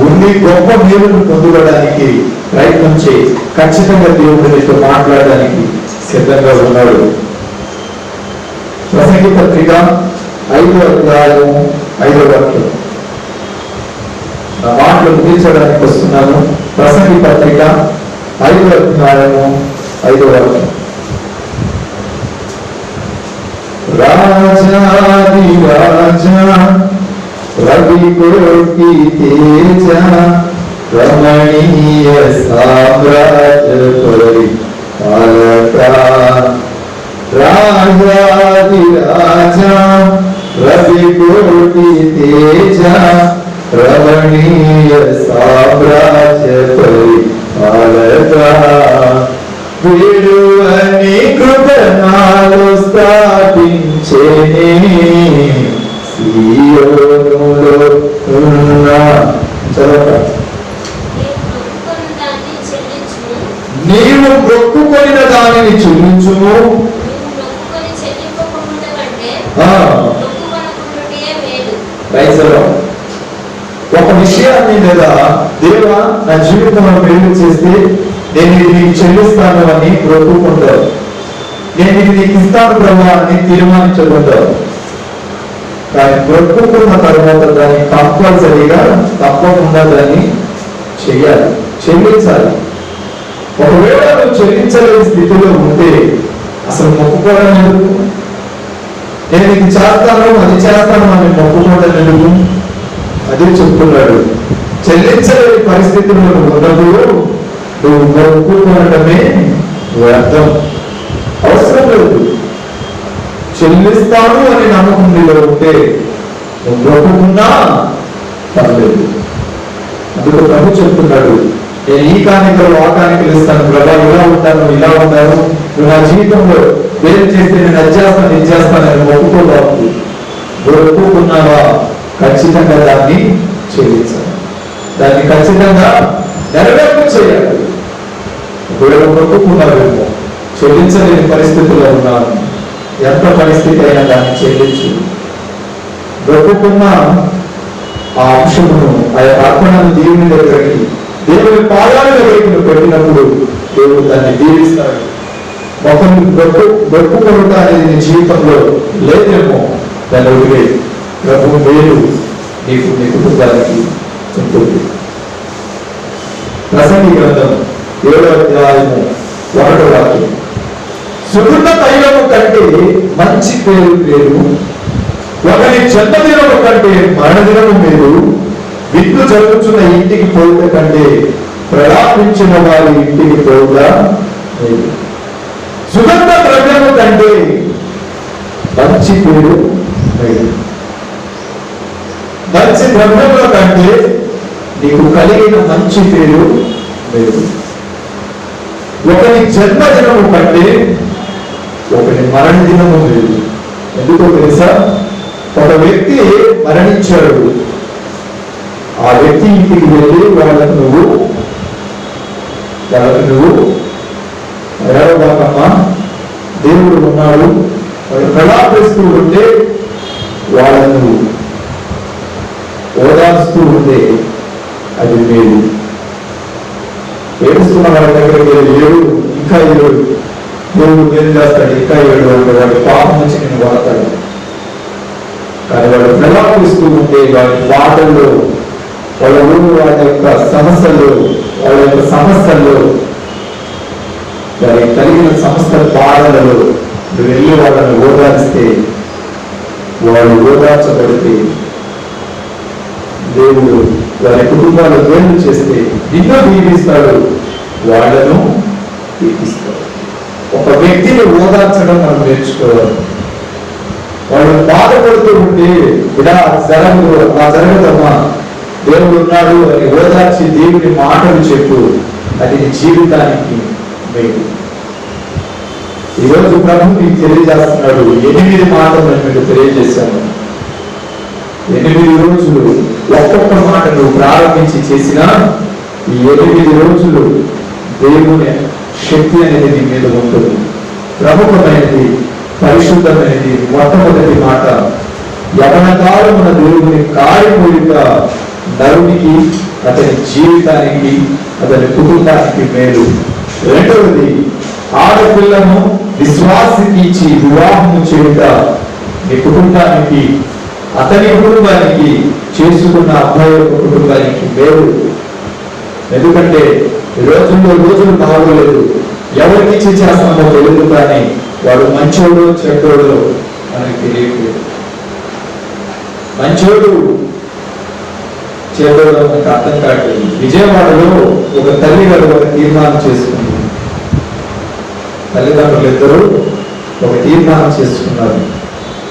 ఉండి గొప్ప మేలును పొందుకోవడానికి ప్రయత్నం చేయి. ఖచ్చితంగా దేవుడు నీతో మాట్లాడడానికి సిద్ధంగా ఉన్నాడు. ప్రసంగి పత్రిక 5వ అధ్యాయం 5వ వాక్యం. నా మాటలు ముగించడానికి వస్తున్నాను. ప్రసంగి పత్రిక 5వ అధ్యాయము 5వ వాక్యం. రాజాది రాజా రవి కోటి తేజ రమణీయ సామ్రాజ్య పరిపాలక రాజాది రాజా రవి కోటి తేజ రమణీయ సామ్రాజ్య పరిపాలక విడువని కృపణాలు స్థాపించేనే సీయోనులో ఉన్న నీవు మొక్కుకొనిన దానిని చెల్లించుము. ఒక విషయాన్ని లేదా దేవా నా జీవితంలో మేలు చేస్తే నేను ఇది నీకు చెల్లిస్తాను అని మొక్కుకుంటావు. నేను ఇది నీకు ఇస్తాను ప్రభా అని తీర్మానించకుంటావు. కానీ మొక్కుకున్న తర్వాత దాన్ని కంపల్సరీగా తప్పకుండా దాన్ని చెయ్యాలి, చెల్లించాలి. ఒకవేళ నువ్వు చెల్లించలేని స్థితిలో ఉంటే అసలు మొక్కుకోవడం ఎందుకు? నేను ఇది చేస్తాను అది చేస్తాను అని మొక్కుకోవడం ఎందుకు? అదే చెప్తున్నాడు. చెల్లించలేని పరిస్థితుల్లో ఉన్నప్పుడు నువ్వు మొక్కుకోవడమే వ్యర్థం, అవసరం లేదు. చెల్లిస్తాను అని నమ్మకం నీలో ఉంటే నువ్వు మొక్కుకున్నా పర్లేదు. అందుకు ప్రభు చెప్తున్నాడు, నేను ఈ కానికలు ఆ కానికలు ఇస్తాను ప్రభా, ఇలా ఉంటాను ఇలా ఉంటాను, నువ్వు నా జీవితంలో వేరు చేస్తే నేను అది చేస్తాను ఇది చేస్తానని మొక్కుకోవాలి. మొక్కుకున్నావా ఖచ్చితంగా దాన్ని చెల్లించాలి, దాన్ని ఖచ్చితంగా నెరవేర్పు చేయాలి. ఒకవేళ మొక్కుకున్నావేమో చెల్లించలేని పరిస్థితుల్లో ఉన్నాను, ఎంత పరిస్థితి అయినా దాన్ని చెల్లించు. మొక్కుకున్న ఆ అంశమును ఆ అర్పణను దేవుని దగ్గరికి దేవుని పాదాల దగ్గరికి పెట్టినప్పుడు దేవుడు దాన్ని దీవిస్తాడు. ఒకరిని మొక్కుకొనుట అనేది నీ జీవితంలో లేదేమో, దాని వదిలే ప్రభు మేలు నీకు నీ కుటుంబానికి ఉంటుంది. ప్రసంగి గ్రంథం 7వ అధ్యాయము 1వ వాక్యం. సుగంధ తైలము కంటే మంచి పేరు లేదు, ఒకరి జన్మదినము కంటే మరణదినము మీరు, విందు జరుగుతున్న ఇంటికి పోవుట కంటే ప్రలాపించిన వారి ఇంటికి పోవుట లేదు. సుగంధ ద్రవ్యము కంటే మంచి పేరు లేదు. మంచి ద్రవ్యముల కంటే నీకు కలిగిన మంచి పేరు లేదు. ఒకరి జన్మదినము కంటే ఒకరి మరణ దినము లేదు. ఎందుకో తెలుసా? ఒక వ్యక్తి మరణించాడు, ఆ వ్యక్తి ఇంటికి వెళ్ళి వాళ్ళకు నువ్వు ఏడవబాకమ్మా, దేవుడు ఉన్నాడు, వాళ్ళు ప్రలాపిస్తూ ఉంటే వాళ్ళను ఓదార్స్తూ ఉంటే అది మేలు. ఏడుస్తున్న వాళ్ళ దగ్గరికి వెళ్ళి ఏడు, ఇంకా ఏడు, దేవుడు మేలు చేస్తాడు, ఇంకా 7 అంటే వాడి పాపం నుంచి నేను వాడతాడు. కానీ వాడు ప్రలాపిస్తూ ఉంటే వాడి బాధల్లో, వాళ్ళ ఊరు వాళ్ళ యొక్క సమస్యలు, వాళ్ళ యొక్క సమస్యల్లో, వారికి కలిగిన సమస్య బాధలలో నువ్వు వెళ్ళి వాళ్ళని ఓదార్స్తే, వాళ్ళు ఓదార్చబడితే, దేవుడు వారి కుటుంబాలు మేలు చేస్తే నిన్ను దీవిస్తాడు, వాళ్ళను దీవిస్తాడు. ఒక వ్యక్తిని ఓదార్చడం మనం నేర్చుకోవాలి. వాళ్ళు బాధపడుతూ ఉంటే ఇలా జరగదమ్మా, దేవుడు ఉన్నాడు అని ఓదార్చి దేవుని మాటలు చెప్పు, అది జీవితానికి మేలు. ఈరోజు ప్రభు మీకు తెలియజేస్తున్నాడు, 8 మాటలు నేను మీకు తెలియజేశాను. 8 రోజులు ఒక్కొక్క మాట నువ్వు ప్రారంభించి చేసినా ఈ 8 రోజులు దేవుని శక్తి అనేది నీ మీద ఉంటుంది. ప్రముఖమైనది, పరిశుద్ధమైనది మొట్టమొదటి మాట, యవన కాలమున దేవుని కార్యమూలిక నరునికి, అతని జీవితానికి, అతని కుటుంబానికి మేలు. రెండవది, ఆడపిల్లను విశ్వాసికి ఇచ్చి వివాహము చేయుట నీ కుటుంబానికి, అతని కుటుంబానికి, చేసుకున్న అబ్బాయి యొక్క కుటుంబానికి మేలు. ఎందుకంటే ఈ రోజులు బాగోలేదు, ఎవరికి ఇచ్చి చేస్తామో తెలియదు, కానీ వాడు మంచోడు చెడ్డోడు మనకి తెలియదు. మంచోడు చెడ్డోడు మనకు అర్థం కావట్లేదు. విజయవాడలో ఒక తల్లి గారు ఒక తీర్మానం చేసుకుంది. తల్లిదండ్రులు ఇద్దరు ఒక తీర్మానం చేసుకున్నారు.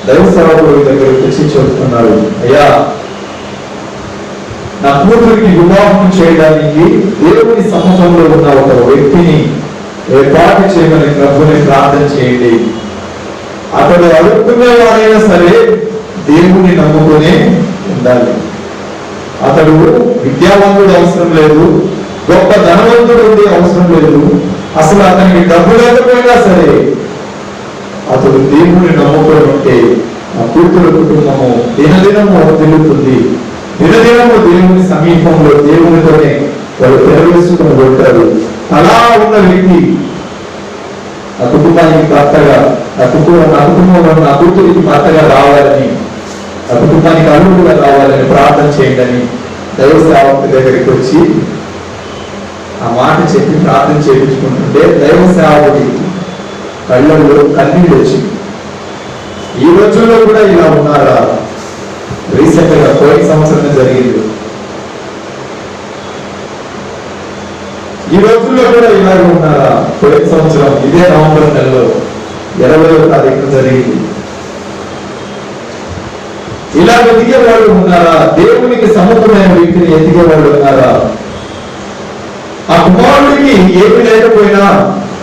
దైవ సేవకుడి దగ్గరకు వచ్చి చెబుతున్నారు, అయ్యా నా కూతురికి వివాహం చేయడానికి దేవుని సముఖంలో ఉన్న ఒక వ్యక్తిని ఏర్పాటు చేయమని ప్రభుని ప్రార్థన చేయండి. అతడు అడుగుతున్నవాడైనా సరే దేవుని నమ్ముకునే ఉండాలి. అతడు విద్యావంతుడు అవసరం లేదు, గొప్ప ధనవంతుడు ఉండే అవసరం లేదు, అసలు అతనికి డబ్బు లేకపోయినా సరే అతడు దేవుని నమ్ముకొని ఉంటే ఆ కూతురు కుటుంబము దినదినము తిరుగుతుంది. దినదినము దేవుని సమీపంలో దేవునితోనే వాళ్ళు పెరవేసుకుని ఉంటారు. అలా ఉన్న వ్యక్తి ఆ కుటుంబానికి భర్తగా, నా కుటుంబంలో నా కూతురికి భర్తగా రావాలని, ఆ కుటుంబానికి అల్లుడుగా రావాలని ప్రార్థన చేయండి దైవ సేవకుడి దగ్గరికి వచ్చి ఆ మాట చెప్పి ప్రార్థన చేయించుకుంటుంటే దైవ సేవకుడి కళ్ళల్లో కన్నీళ్ళు వచ్చింది. ఈ రోజుల్లో కూడా ఇలా ఉన్నారా? రీసెంట్ గా పోయిన సంవత్సరం జరిగింది. ఈ రోజుల్లో కూడా ఇలాగే ఉన్నారా? పోయిన సంవత్సరం ఇదే నవంబర్ నెలలో 20వ తారీఖున జరిగింది. ఇలా ఎదిగే వాళ్ళు ఉన్నారా? దేవునికి సముఖమైన వ్యక్తిని ఎదిగే వాళ్ళు ఉన్నారా? ఆ కుమారుడికి ఏమి లేకపోయినా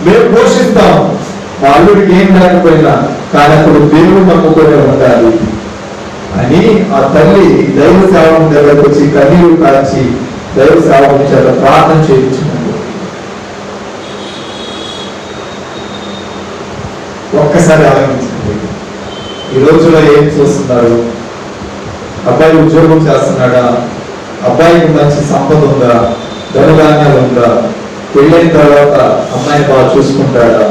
మేము పోషిస్తాం, మా అల్లుడికి ఏం లేకపోయినా, కానీ అప్పుడు దేవుడు నమ్ముకునే ఉండాలి అని ఆ తల్లి దైవ సేవకుని దగ్గరకు వచ్చి కన్నీరు కాల్చి దైవ సేవకుని చేత ప్రార్థన చేయించినాడు. ఒక్కసారి ఆలోచించండి, ఈ రోజులో ఏం చూస్తున్నారు? అబ్బాయి ఉద్యోగం చేస్తున్నాడా? అబ్బాయికి మంచి సంపద ఉందా? ధనధాన్యాలు ఉందా? పెళ్ళైన తర్వాత అమ్మాయిని బాగా చూసుకుంటాడా?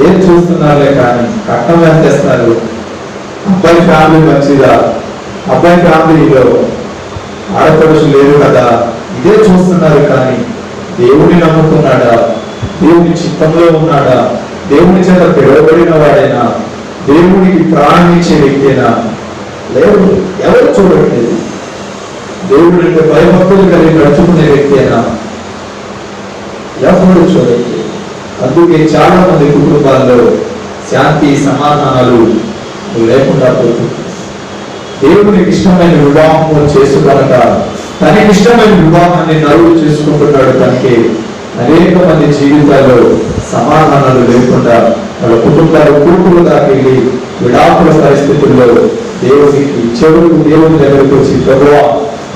ఏం చూస్తున్నారులే, కానీ కట్నం ఎంత చేస్తున్నారు? అబ్బాయి ఫ్యామిలీ మంచిదా? అబ్బాయి ఫ్యామిలీలో ఆడపడుచు లేరు కదా? ఇదే చూస్తున్నారు. కానీ దేవుని నమ్ముకున్నాడా? దేవుని చిత్తంలో ఉన్నాడా? దేవుని చేత పిలువబడిన వాడైనా? దేవునికి ప్రాణం ఇచ్చే వ్యక్తేనా? లేదు, ఎవరు చూడట్లేదు. దేవుడు అంటే భయభక్తులు కలిగి నడుచుకునే వ్యక్తేనా? ఎవరు చూడట్లేదు. అందుకే చాలా మంది కుటుంబాల్లో శాంతి సమాధానాలు లేకుండా పోతుంది. దేవునికి ఇష్టమైన వివాహం చేసుకొనక తనకి ఇష్టమైన వివాహాన్ని నరువు చేసుకుంటున్నాడు. తనకి అనేక మంది జీవితాల్లో సమాధానాలు లేకుండా వాళ్ళ కుటుంబాలు కూతురు దాకెళ్ళి విడాకుల పరిస్థితుల్లో దేవుని దగ్గరకు వచ్చి, ప్రభువా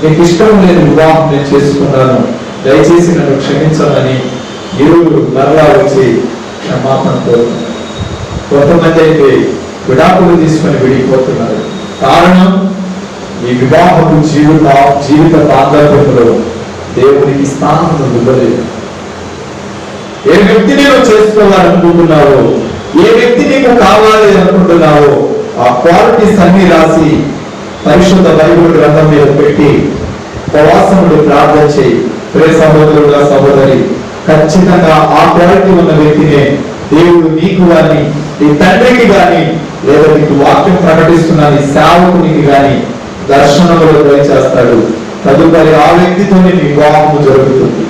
నీకు ఇష్టం లేని వివాహం నేను చేసుకున్నాను, దయచేసి నన్ను క్షమించమని ఇరువురు మరలా వచ్చి క్షమాపణ కోరుతున్నారు. కొంతమంది అయితే విడాకులు తీసుకొని విడిపోతున్నారు. కారణం ఈ వివాహపు జీవిత బాంధవ్యంలో దేవునికి స్థానం ఇవ్వలేదు. ఏ వ్యక్తిని నువ్వు చేసుకోవాలనుకుంటున్నావో, ఏ వ్యక్తి నీకు కావాలి అనుకుంటున్నావో ఆ క్వాలిటీస్ అన్ని రాసి పరిశుద్ధ బైబిల్ గ్రంథం మీద పెట్టి ఉపవాసములు ప్రార్థన చేయి. ప్రియ సహోదరుడా, సహోదరి, ఖచ్చితంగా ఆ క్వాలిటీ ఉన్న వ్యక్తినే దేవుడు నీకు గాని, నీ తండ్రికి గాని, లేదా నీకు వాక్యం ప్రకటిస్తున్న నీ సేవకునికి గాని దర్శనములు దయచేస్తాడు. తదుపరి ఆ వ్యక్తితోనే నీ వివాహము జరుగుతుంది.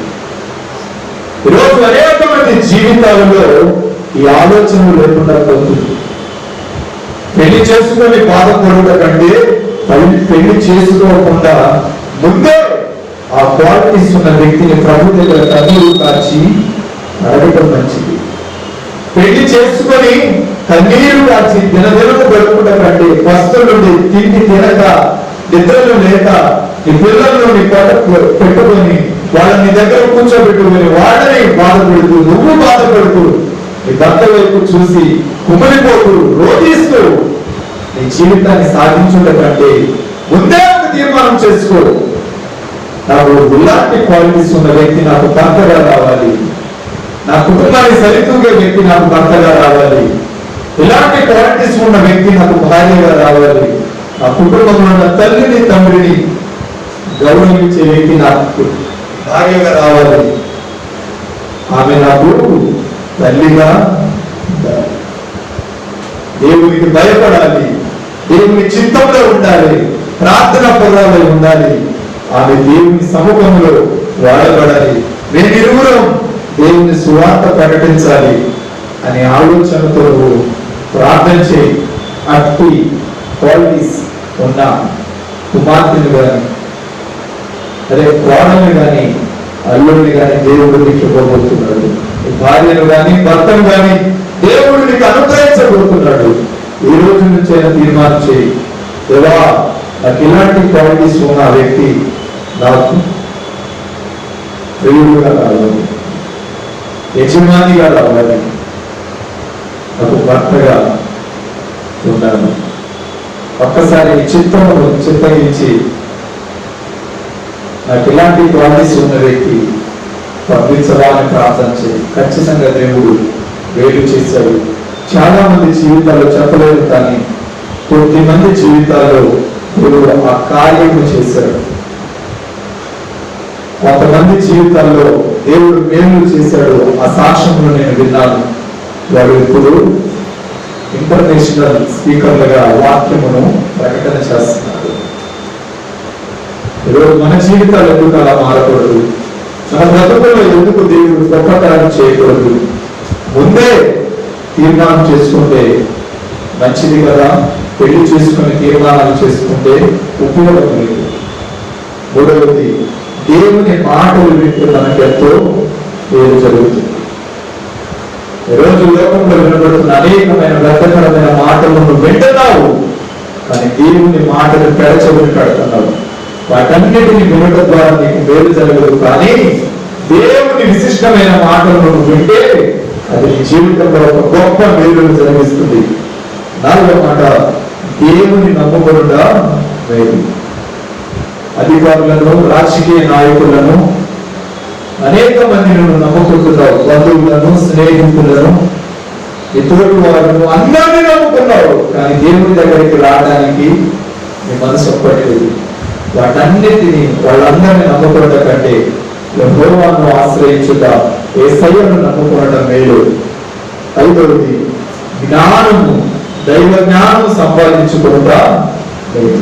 ఈరోజు అనేక మంది జీవితాలలో ఈ ఆలోచనలు లేకుండా పోతుంది. పెళ్లి చేసుకొని బాధపడుట కంటే పెళ్లి చేసుకోకుండా ముందే ఆ క్వాలిటీస్ ఉన్న వ్యక్తిని ప్రభు దగ్గర కన్నీరు కాచి అడగటం మంచిది. పెళ్లి చేసుకొని కన్నీరు కాచి దినదినము గడుపుట కంటే వస్తువుల నుండి తిండి తినక, నిద్రలు లేక, ఈ పిల్లలను నీ పెట్టుకొని వాళ్ళని దగ్గర కూర్చోబెట్టుకొని వాళ్ళని బాధపడుతూ, నువ్వు బాధపడుతూ, నీ భర్త వైపు చూసి కుమిలిపోతూ, రోధిస్తూ నీ జీవితాన్ని సాధించుట కంటే ముందే ఒక తీర్మానం చేసుకో. నాకు ఇలాంటి క్వాలిటీస్ ఉన్న వ్యక్తి నాకు భర్తగా రావాలి, నా కుటుంబాన్ని సరితూగే వ్యక్తి నాకు భర్తగా రావాలి, ఇలాంటి క్వాలిటీస్ ఉన్న వ్యక్తి నాకు భార్యగా రావాలి, నా కుటుంబంలో ఉన్న తల్లిని తండ్రిని గౌరవించే వ్యక్తి నాకు భార్యగా రావాలి, ఆమె నాకు తల్లిగా ఉండాలి, దేవునికి భయపడాలి, దేవుని చిత్తంలో ఉండాలి, ప్రార్థన పదాలై ఉండాలి, ఆమె దేవుని సముఖంలో వాడబడాలి, మేమిరువురం దేవుని సువార్త ప్రకటించాలి అనే ఆలోచనతో ప్రార్థన చేయి. అట్టి క్వాలిటీస్ ఉన్న కుమార్తెను కానీ, అదే కోడల్ని కానీ, అల్లుడిని కానీ దేవుడు నీకు ఇవ్వబోతున్నాడు. భార్యను కానీ, భర్తను కానీ దేవుడు నీకు అనుగ్రహించబోతున్నాడు. ఈ రోజు నుంచి అయినా తీర్మానం చేయి, దేవా నాకు ఇలాంటి క్వాలిటీస్ ఉన్న వ్యక్తి నాకు ప్రియుడుగా రావాలి, యజమానిగా రావాలి, నాకు భర్తగా ఉండాలి. ఒక్కసారి చిత్తగించి నాకు ఇలాంటి క్వాలిటీస్ ఉన్న వ్యక్తి పంపించవా అని ప్రార్థన చేయి. ఖచ్చితంగా దేవుడు వేలు చేశాడు. చాలా మంది జీవితాల్లో చెప్పలేదు, కానీ కొద్ది మంది జీవితాల్లో దేవుడు ఆ కార్యము చేశాడు. కొంతమంది జీవితాల్లో దేవుడు మేలు చేశాడు. ఆ సాక్ష్యంలో నేను విన్నాను. వారు ఇప్పుడు ఇంటర్నేషనల్ స్పీకర్లుగా వాక్యమును ప్రకటన చేస్తున్నారు. ఈరోజు మన జీవితాలు ఎందుకు అలా మారకూడదు? మన బ్రతుకుల్లో ఎందుకు దేవుడు గొప్పతనం చేయకూడదు? ముందే తీర్మానం చేసుకుంటే మంచిది కదా. పెళ్లి చేసుకుని తీర్మానాలు చేసుకుంటే ఉపయోగం లేదు. మూడవది, దేవుని మాటలు వింటే మనకి ఎంతో మేలు జరుగుతుంది. ఈరోజు లోకంలో వినబడుతున్న అనేకమైన వ్యర్థకరమైన మాటలను వింటున్నావు, కానీ దేవుని మాటలు పెడచెవిని పెడుతున్నావు. వాటన్నిటిని వినడం ద్వారా నీకు మేలు జరగదు, కానీ దేవుని విశిష్టమైన మాటలను వింటే అది నీ జీవితంలో ఒక గొప్ప మేలును జరిగిస్తుంది. నాలుగో మాట, దేవుని నమ్ముకునుట మేలు. అధికారులను, రాజకీయ నాయకులను, అనేక మందిని నమ్ముకుంటున్నావు, బంధువులను, స్నేహితులను, ఇతరుల వారిని అందరినీ నమ్ముకున్నావు, కానీ దేవుని దగ్గరికి రావడానికి నీ మనసు ఒప్పట్లేదు. వాటన్నిటినీ వాళ్ళందరినీ నమ్ముకోవడం కంటే యెహోవాను ఆశ్రయించుట, యేసయ్యను నమ్ముకోవడం మేలు. ఐదవది, జ్ఞానము, దైవ జ్ఞానము సంపాదించుకుంటా మేలు.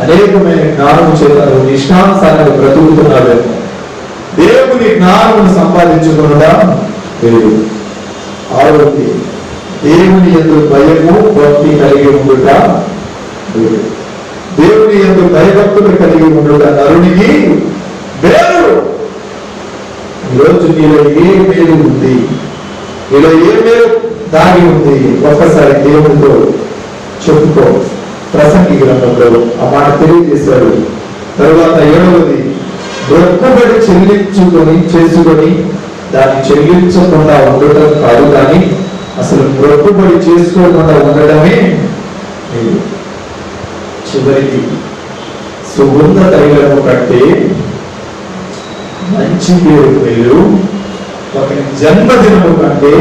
అనేకమైన జ్ఞానము చేత నువ్వు ఇష్టానుసారంగా బ్రతుకుతున్నావేమో, దేవుని జ్ఞానమును సంపాదించుకున్నదా లేదు. ఆరోగ్య దేవుని యందు భయము భక్తి కలిగి ఉండుట లేదు. దేవుని యందు భయభక్తులు కలిగి ఉండుట నరునికి మేలు. ఈరోజు నీలో ఏ మేలు ఉంది, నీలో ఏ మేలు దాగి ఉంది, ఒక్కసారి దేవునితో చెప్పుకో. ప్రసంగి గ్రంథంలో ఆ మాట తెలియజేశాడు. తరువాత ఏడవది, మొక్కుబడి చేసుకొని దాన్ని చెల్లించకుండా ఉండటం కాదు, కానీ అసలు మొక్కుబడి చేసుకోకుండా ఉండటమే మేలు. చివరికి సుగంధ తైలము కంటే మంచి పేరు మేలు, ఒకరి జన్మదినము కంటే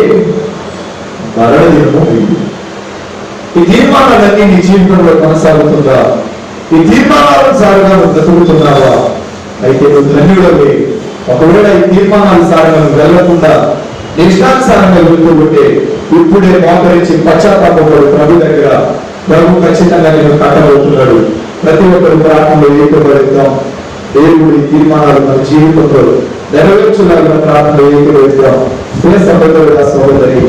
మరణ దినము లేదు. ఈ తీర్మానాలన్నీ నీ జీవితంలో కొనసాగుతుందా? ఈ తీర్మానానుసారంగా నువ్వు బ్రతుకుతున్నావా? అయితే నువ్వు ధన్యుడవే. ఒకవేళ ఈ తీర్మానానుసారంగా నువ్వు వెళ్లకుండా ఇష్టానుసారంగా వెళ్తుంటే ఇప్పుడే మోకరించి పశ్చాత్తాపడు ప్రభు దగ్గర. ప్రభు ఖచ్చితంగా నేను కట్టబోతున్నాడు. ప్రతి ఒక్కరు ప్రార్థనలో ఏకపడతాం. దేవుడి తీర్మానాలు మన జీవితంలో నెరవేర్చులాగా ప్రార్థనలో ఏకపడతాం. సహోదరుడు సహోదరి,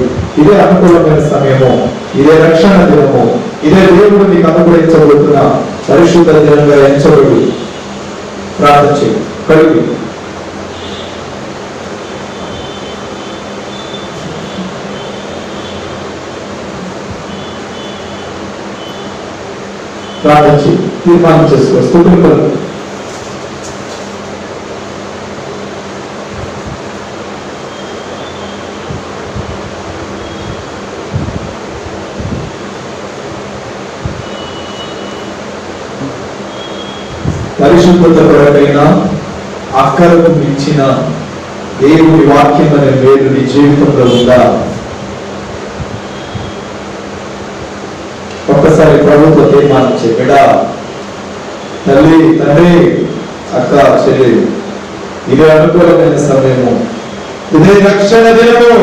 ఇదే అనుకూలమైన సమయము, ఇదే రక్షణ దినము, ఇదే దేవుడు నీకు అనుగ్రహించబోతున్న పరిశుద్ధ దినంగా ఎంచబడి ప్రార్థన చేయి. కలుగు ప్రార్థన చేయి. తీర్మానం చేసుకో. స్తుతులు కలుగు. పరిశుద్ధత కొరకైనా అక్కరకు మించిన దేవుడి వాక్యం అనే వేరు నీ జీవితంలో ఉందా? ఒక్కసారి ప్రభుత్వ తీర్మానం చెప్పడా? తల్లి, తండ్రి, అక్క, చెల్లి, ఇదే అనుకూలమైన సమయము, ఇదే రక్షణ దినము.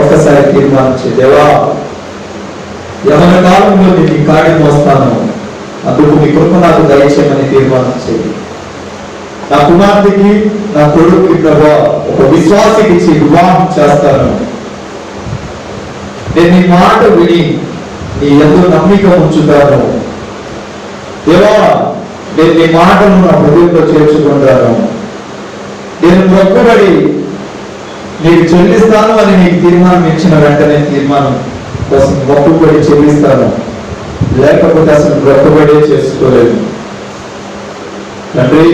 ఒక్కసారి తీర్మానం చేదేవా, యవన కాలంలో నేను ఈ కార్యం వస్తాను, అందుకు మీ కృప నాకు దయచేయమని తీర్మానం చేయి. నా కుమార్తెకి, నా కొడుకు ప్రభా ఒక విశ్వాసికి ఇచ్చి వివాహం చేస్తాను. నేను నీ మాట విని నీ ఎంతో నమ్మిక ఉంచుతాను. దేవా, నేను నీ మాటను నా హృదయంలో చేర్చుకుంటాను. నేను మొక్కుబడి నీకు చెల్లిస్తాను అని నీకు తీర్మానం ఇచ్చిన వెంటనే తీర్మానం కోసం మొక్కుబడి చెల్లిస్తాను. లేకపోతే అసలు మొక్కుబడే చేసుకోలేదు. తండ్రి,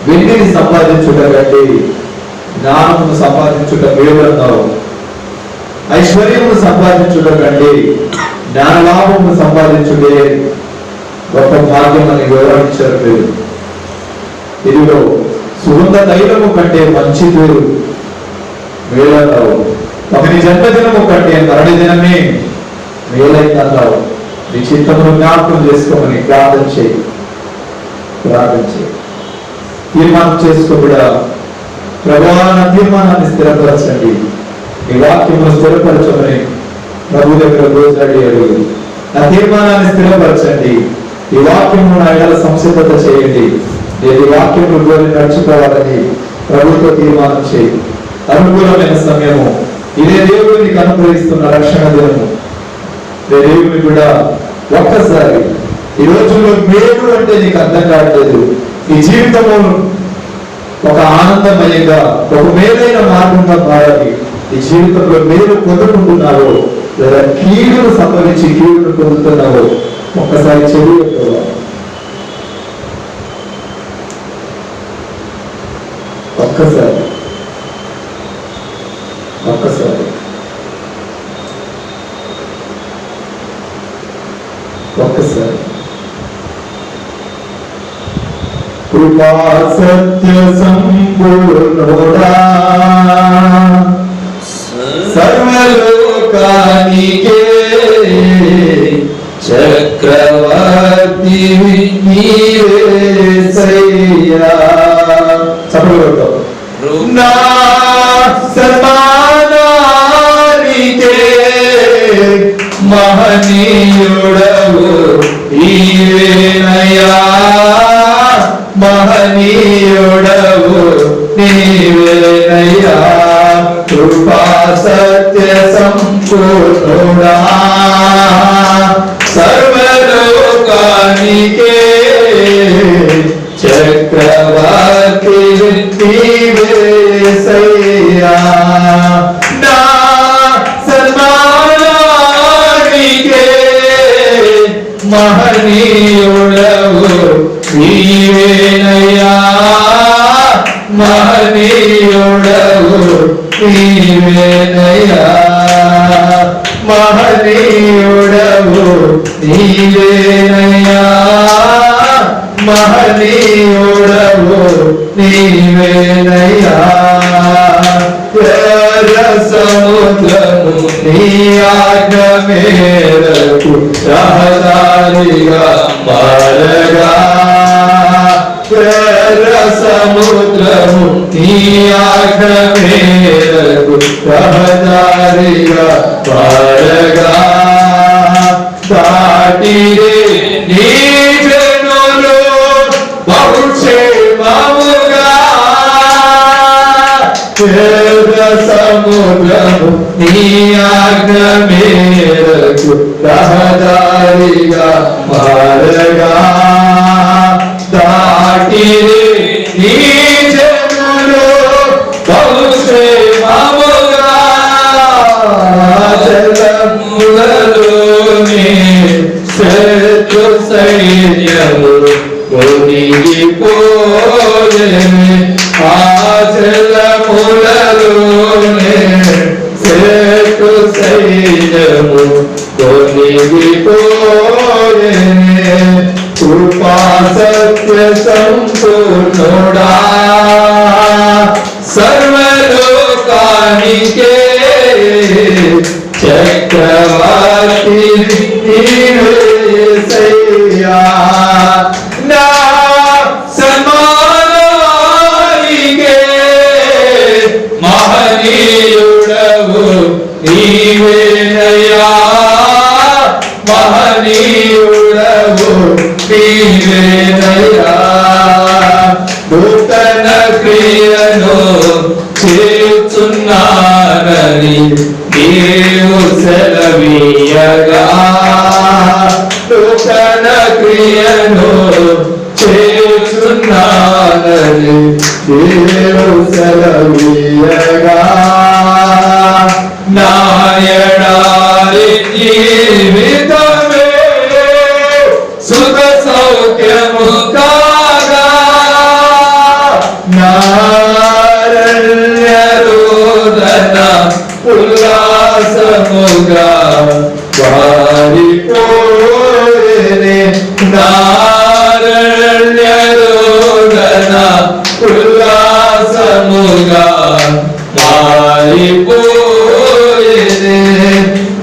వెండిని సంపాదించుట కంటే జ్ఞానమును సంపాదించుట మేలన్నావు. ఐశ్వర్యమును సంపాదించుట కంటే జ్ఞాన లాభమును సంపాదించుటే గొప్ప భాగ్యం అని వివరించలేదు. ఇదిగో సుగంధ తైలము కంటే మంచి పేరు మేలన్నావు. ఒకరి జన్మదినము కంటే మరణ దినమే మేలైందన్నావు. నీ చిత్తమును జ్ఞాపకం చేసుకోమని ప్రార్థన చేయి. ప్రార్థన చేయి. తీర్మానం చేసుకోబడా ప్రభువా, నా తీర్మానాన్ని స్థిరపరచండి, ఈ వాక్యమును స్థిరపరచమని ప్రభు దగ్గర రోజాడి అడుగు. నా తీర్మానాన్ని స్థిరపరచండి, ఈ వాక్యము నా ఎడల సంసిద్ధత చేయండి. నేను ఈ వాక్యము కోరి నడుచుకోవాలని ప్రభుత్వ తీర్మానం చేయి. అనుకూలమైన సమయము, ఇదే దేవుడు నీకు అనుగ్రహిస్తున్న రక్షణ దినము. దేవుని కూడా ఒక్కసారి ఈ రోజుల్లో మేలు అంటే నీకు అర్థం కావట్లేదు. ఈ జీవితము ఒక ఆనందమయంగా, ఒక మేలైన మార్గంగా మారాలి. ఈ జీవితంలో మేలు పొందుకుంటున్నావో లేదా కీడును సంభవించి కీడును పొందుతున్నావో ఒక్కసారి చెల్లి. ఒక్కసారి ఒక్కసారి ఒక్కసారి కృపా సత్య సంపూర్ణుడా, సర్వలోకానికే చక్రవర్తి నీవేసయ్యా. చప్పట్లు నా సన్మానానికే మహనీయుడవు నీవేనయ్యా, మహనీయుడవు నీవేనయ్యా. కృపా సత్య సంపూర్ణుడా, సర్వలోకానికే చక్రవర్తి నీవేసయ్యా. నా సన్మానానికే మహనీయుడవు నీవేనయ్యా, మహనీయుడవు నీవేనయ్యా, మహనీయుడవు నీవేనయ్యా, మహనీయుడవు నీవేనయ్యా. ఎర్ర సముద్రము నీ ఆజ్ఞ మేరకు రహదారిగా మారగా, ఎర్ర సముద్రము నీ ఆజ్ఞ మేరకు రహదారిగా మారగా, దాటిరే నీ జనులు బహుక్షేమముగా, ఎర్ర సముద్రము నీ ఆజ్ఞ మేరకు రహదారిగా మారగా, దాటిరే నీ జనులు బహుక్షేమముగా, జలములలోనే శత్రు సైన్యము కొనిగిపోయెను. ఆ జలములలోనే శత్రు సైన్యము కొనిగిపోయెను. కృపా సత్య సంపూర్ణుడా సర్వలోకానికే చక్రవర్తి నీవేసయ్యా. నా సమానానికే మహనీయుడవు నీవేనయ్యా. మహనీయుడవు నీవేనయ్యా. నూతన క్రియను చేస్తున్నానని నీవు సెలవీయగా, నూతన క్రియను చేస్తున్నానని నీవు సెలవీయగా, నాయడారి జీవితమే సుఖ సౌఖ్యము కాగా, నారణ్యరోదన ఉల్లాసముగా వారిపోయేనే. నారణ్యరోదన ఉల్లాసముగా వారిపోయేనే.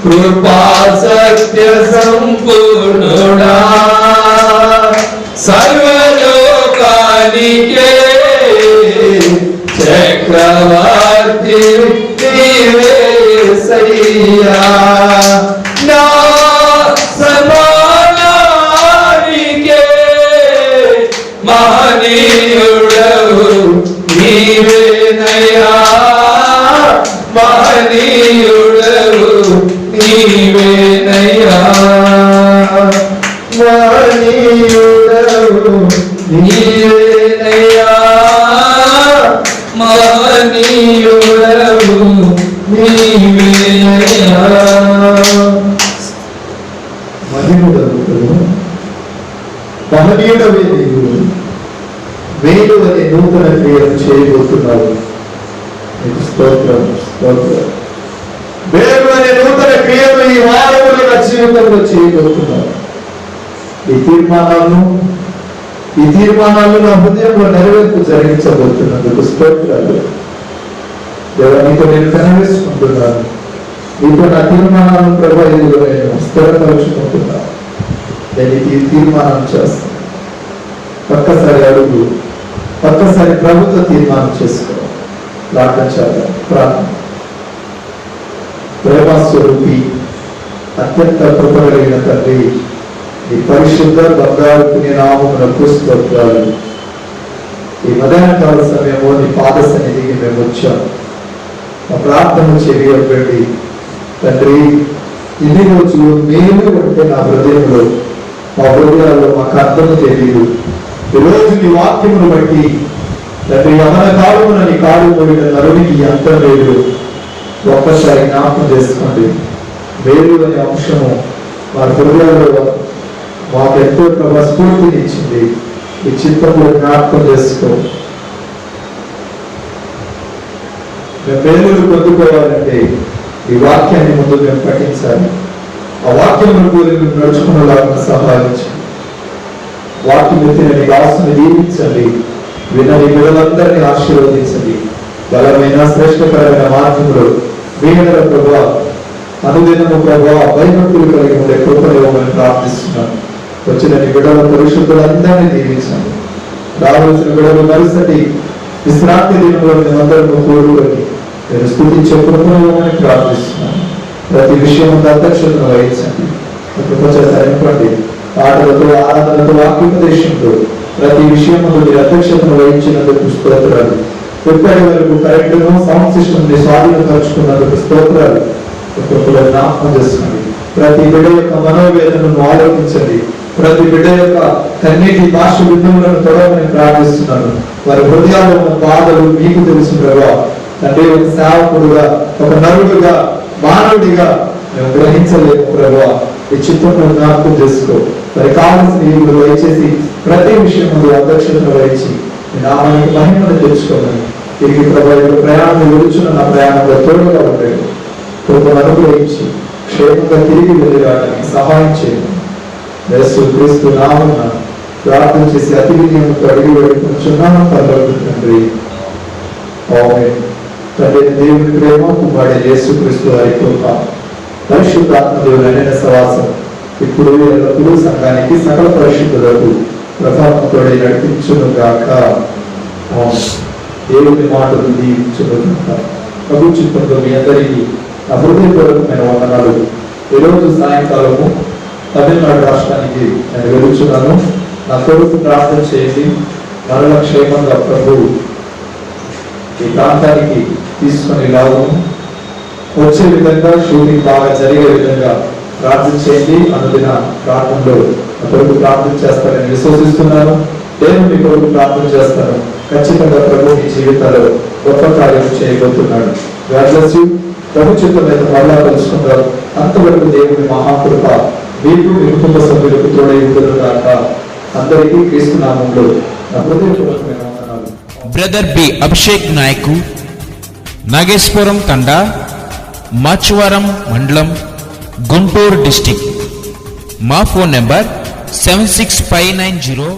కృపా సత్య సంపూర్ణుడా సర్వలోకానికే చక్రవర్తి నీవేసయ్యా. నా సమానానికే మహనీయుడవు నీవేనయ్యా. మహనీయుడవు నీవేనయ్యా. మహనీయుడవు నీవేనయ్యా. మహనీయుడవు నీవేనయ్యా. మహనీయుడవే నీవు, మేలు అనే నూతన క్రియను చేయబోతున్నావు. స్తోత్రం స్తోత్రం. మేలు అనే నూతన క్రియను ఈ వారములో నా జీవితంలో చేయబోతున్నావు. ఈ తీర్మానాలు నా హృదయంలో నెరవేర్పు జరిగించబోతున్నందుకు స్తోత్రాలు. దేవా, నీతో నేను కనిపిస్తుంటున్నాను. నీతో నా తీర్మానాలను ప్రభావిలో నేను స్థిరపరుచుకుంటున్నాను. నేను ఈ తీర్మానం చేస్తాను. ఒక్కసారి అడుగు, ఒక్కసారి ప్రభుత్వ తీర్మానం చేసుకో. ప్రార్థన చేద్దాం. ప్రార్థన. ప్రేమస్వరూపి, అత్యంత కృప కలిగిన తండ్రి, ఈ పరిశుద్ధ బంగారు పుణ్యనామమునకు స్తోత్రాలు. ఈ మధ్యాహ్నకాల సమయంలో నీ పాద సన్నిధికి మేము వచ్చాం. మా ప్రార్థన చేయబడి తండ్రి, ఇన్ని రోజులు మేము అంటే నా హృదయంలో, మా హృదయాల్లో మాకు అర్థము తెలియదు. ఈరోజు నీ వాక్యమును బట్టి తండ్రి, యమన కాలమున నీ కాలు పోయిన నరునికి అంతం లేదు. ఒక్కసారి జ్ఞాపకం చేసుకోండి. మేలు అనే అంశము మా హృదయాల్లో మాకు ఎంతో స్ఫూర్తిని ఇచ్చింది. ఈ చిత్తంలో జ్ఞాపకం చేసుకో. మేము మేలులు పొందుకోవాలంటే ఈ వాక్యాన్ని ముందు మేము పఠించాలి. ఆ వాక్యం కూలి మేము నడుచుకునేలాగా సహాయించి వాక్యం ఎత్తిన నీ దాసుని దీవించండి, వినని బిడ్డలందరినీ ఆశీర్వదించండి. బలమైన శ్రేష్టకరమైన మార్గంలో వీణల ప్రభా అనుదినము ప్రభా భయభక్తులు కలిగి ఉండే కృపనివ్వమని ప్రార్థిస్తున్నాను. వచ్చిన నీ బిడ్డల పరిశుద్ధులందరినీ దీవించండి. రావాల్సిన బిడ్డలు మరుసటి విశ్రాంతి దినంలో మేమందరూ కూడుకొని నేను స్తుతించే కృపనివ్వమని ప్రార్థిస్తున్నాను. ప్రతి విషయం అధ్యక్షతను వహించండి. చెప్పండి, పాటలతో ఆరాధనతో వాక్యోపదేశంతో ప్రతి విషయం మీరు అధ్యక్షతను వహించినందుకు స్తోత్రాలు. ఇప్పటి వరకు కరెక్ట్గా సౌండ్ సిస్టమ్ ని స్వాధీనపరుచుకున్నందుకు స్తోత్రాలు. జ్ఞాపకం చేసుకోండి. ప్రతి బిడ్డ యొక్క మనోవేదనను ఆలోచించండి. ప్రతి బిడ్డ యొక్క కన్నీటి భాష బిందువులను తొడవని ప్రార్థిస్తున్నాను. వారి హృదయాల్లో ఉన్న బాధలు మీకు తెలుసు ప్రభా. తండ్రి, ఒక సేవకుడుగా, ఒక నరుడుగా, మానవుడిగా మేము గ్రహించలేము ప్రభా. ఈ చిత్రంలో జ్ఞాపకం చేసుకో. మరి కావాల్సిన ఈవులు దయచేసి ప్రతి విషయంలో అధ్యక్షతను వహించి మీ నామానికి మహిమను తెచ్చుకోమని తిరిగి ప్రభా ప్రయాణం వెలుచున్న నా ప్రయాణంలో తోడుగా ఉండేది ఒక అనుగ్రహించి క్షేమంగా తిరిగి వెళ్ళి రావడానికి సహాయం చేయండి. యేసు క్రీస్తు నామమున ప్రార్థన చేసి అతి వినయంతో అడిగి వేడుకొనుచున్నాను పరలోకపు తండ్రి, ఆమేన్. తండ్రి దేవుని ప్రేమ, కుమారుడు యేసు క్రీస్తు వారి కృప, పరిశుద్ధాత్మ దేవుని సహవాసం ఇప్పుడు ఎల్లప్పుడూ సంఘానికి సకల పరిశుద్ధులకు ప్రభావంతోడే నడిపించును గాక. దేవుని మాటలు దీవించును గాక. ప్రభు చిత్తంలో మీ అందరికీ నా హృదయపూర్వకమైన వందనాలు. ఈరోజు సాయంకాలము తమిళనాడు రాష్ట్రానికి నేను వెళ్తున్నాను. నా కొరకు ప్రార్థన చేసి మరల క్షేమంగా ప్రభు ఈ ప్రాంతానికి తీసుకొని రావడం వచ్చే విధంగా, షూటింగ్ బాగా జరిగే విధంగా ప్రార్థన చేయండి. అనుదిన ప్రార్థనలో నా కొరకు ప్రార్థన చేస్తారని విశ్వసిస్తున్నాను. నేను మీ కొరకు ప్రార్థన చేస్తాను. ఖచ్చితంగా ప్రభు మీ జీవితాల్లో గొప్ప కార్యం చేయబోతున్నాడు. ప్రభు చిత్తమైన మరలా తెలుసుకుంటారు. అంతవరకు దేవుని మహాకృప మీకు, మీ కుటుంబ సభ్యులకు తోడై ఉండును గాక. అందరికీ క్రీస్తు నామములో నా హృదయపూర్వకమైన వందనాలు. బ్రదర్ బి అభిషేక్ నాయకు, నాగేశ్వరం తండా, మాచువరం మండలం, గుంటూరు డిస్టిక్. మా ఫోన్ నెంబర్ 7659018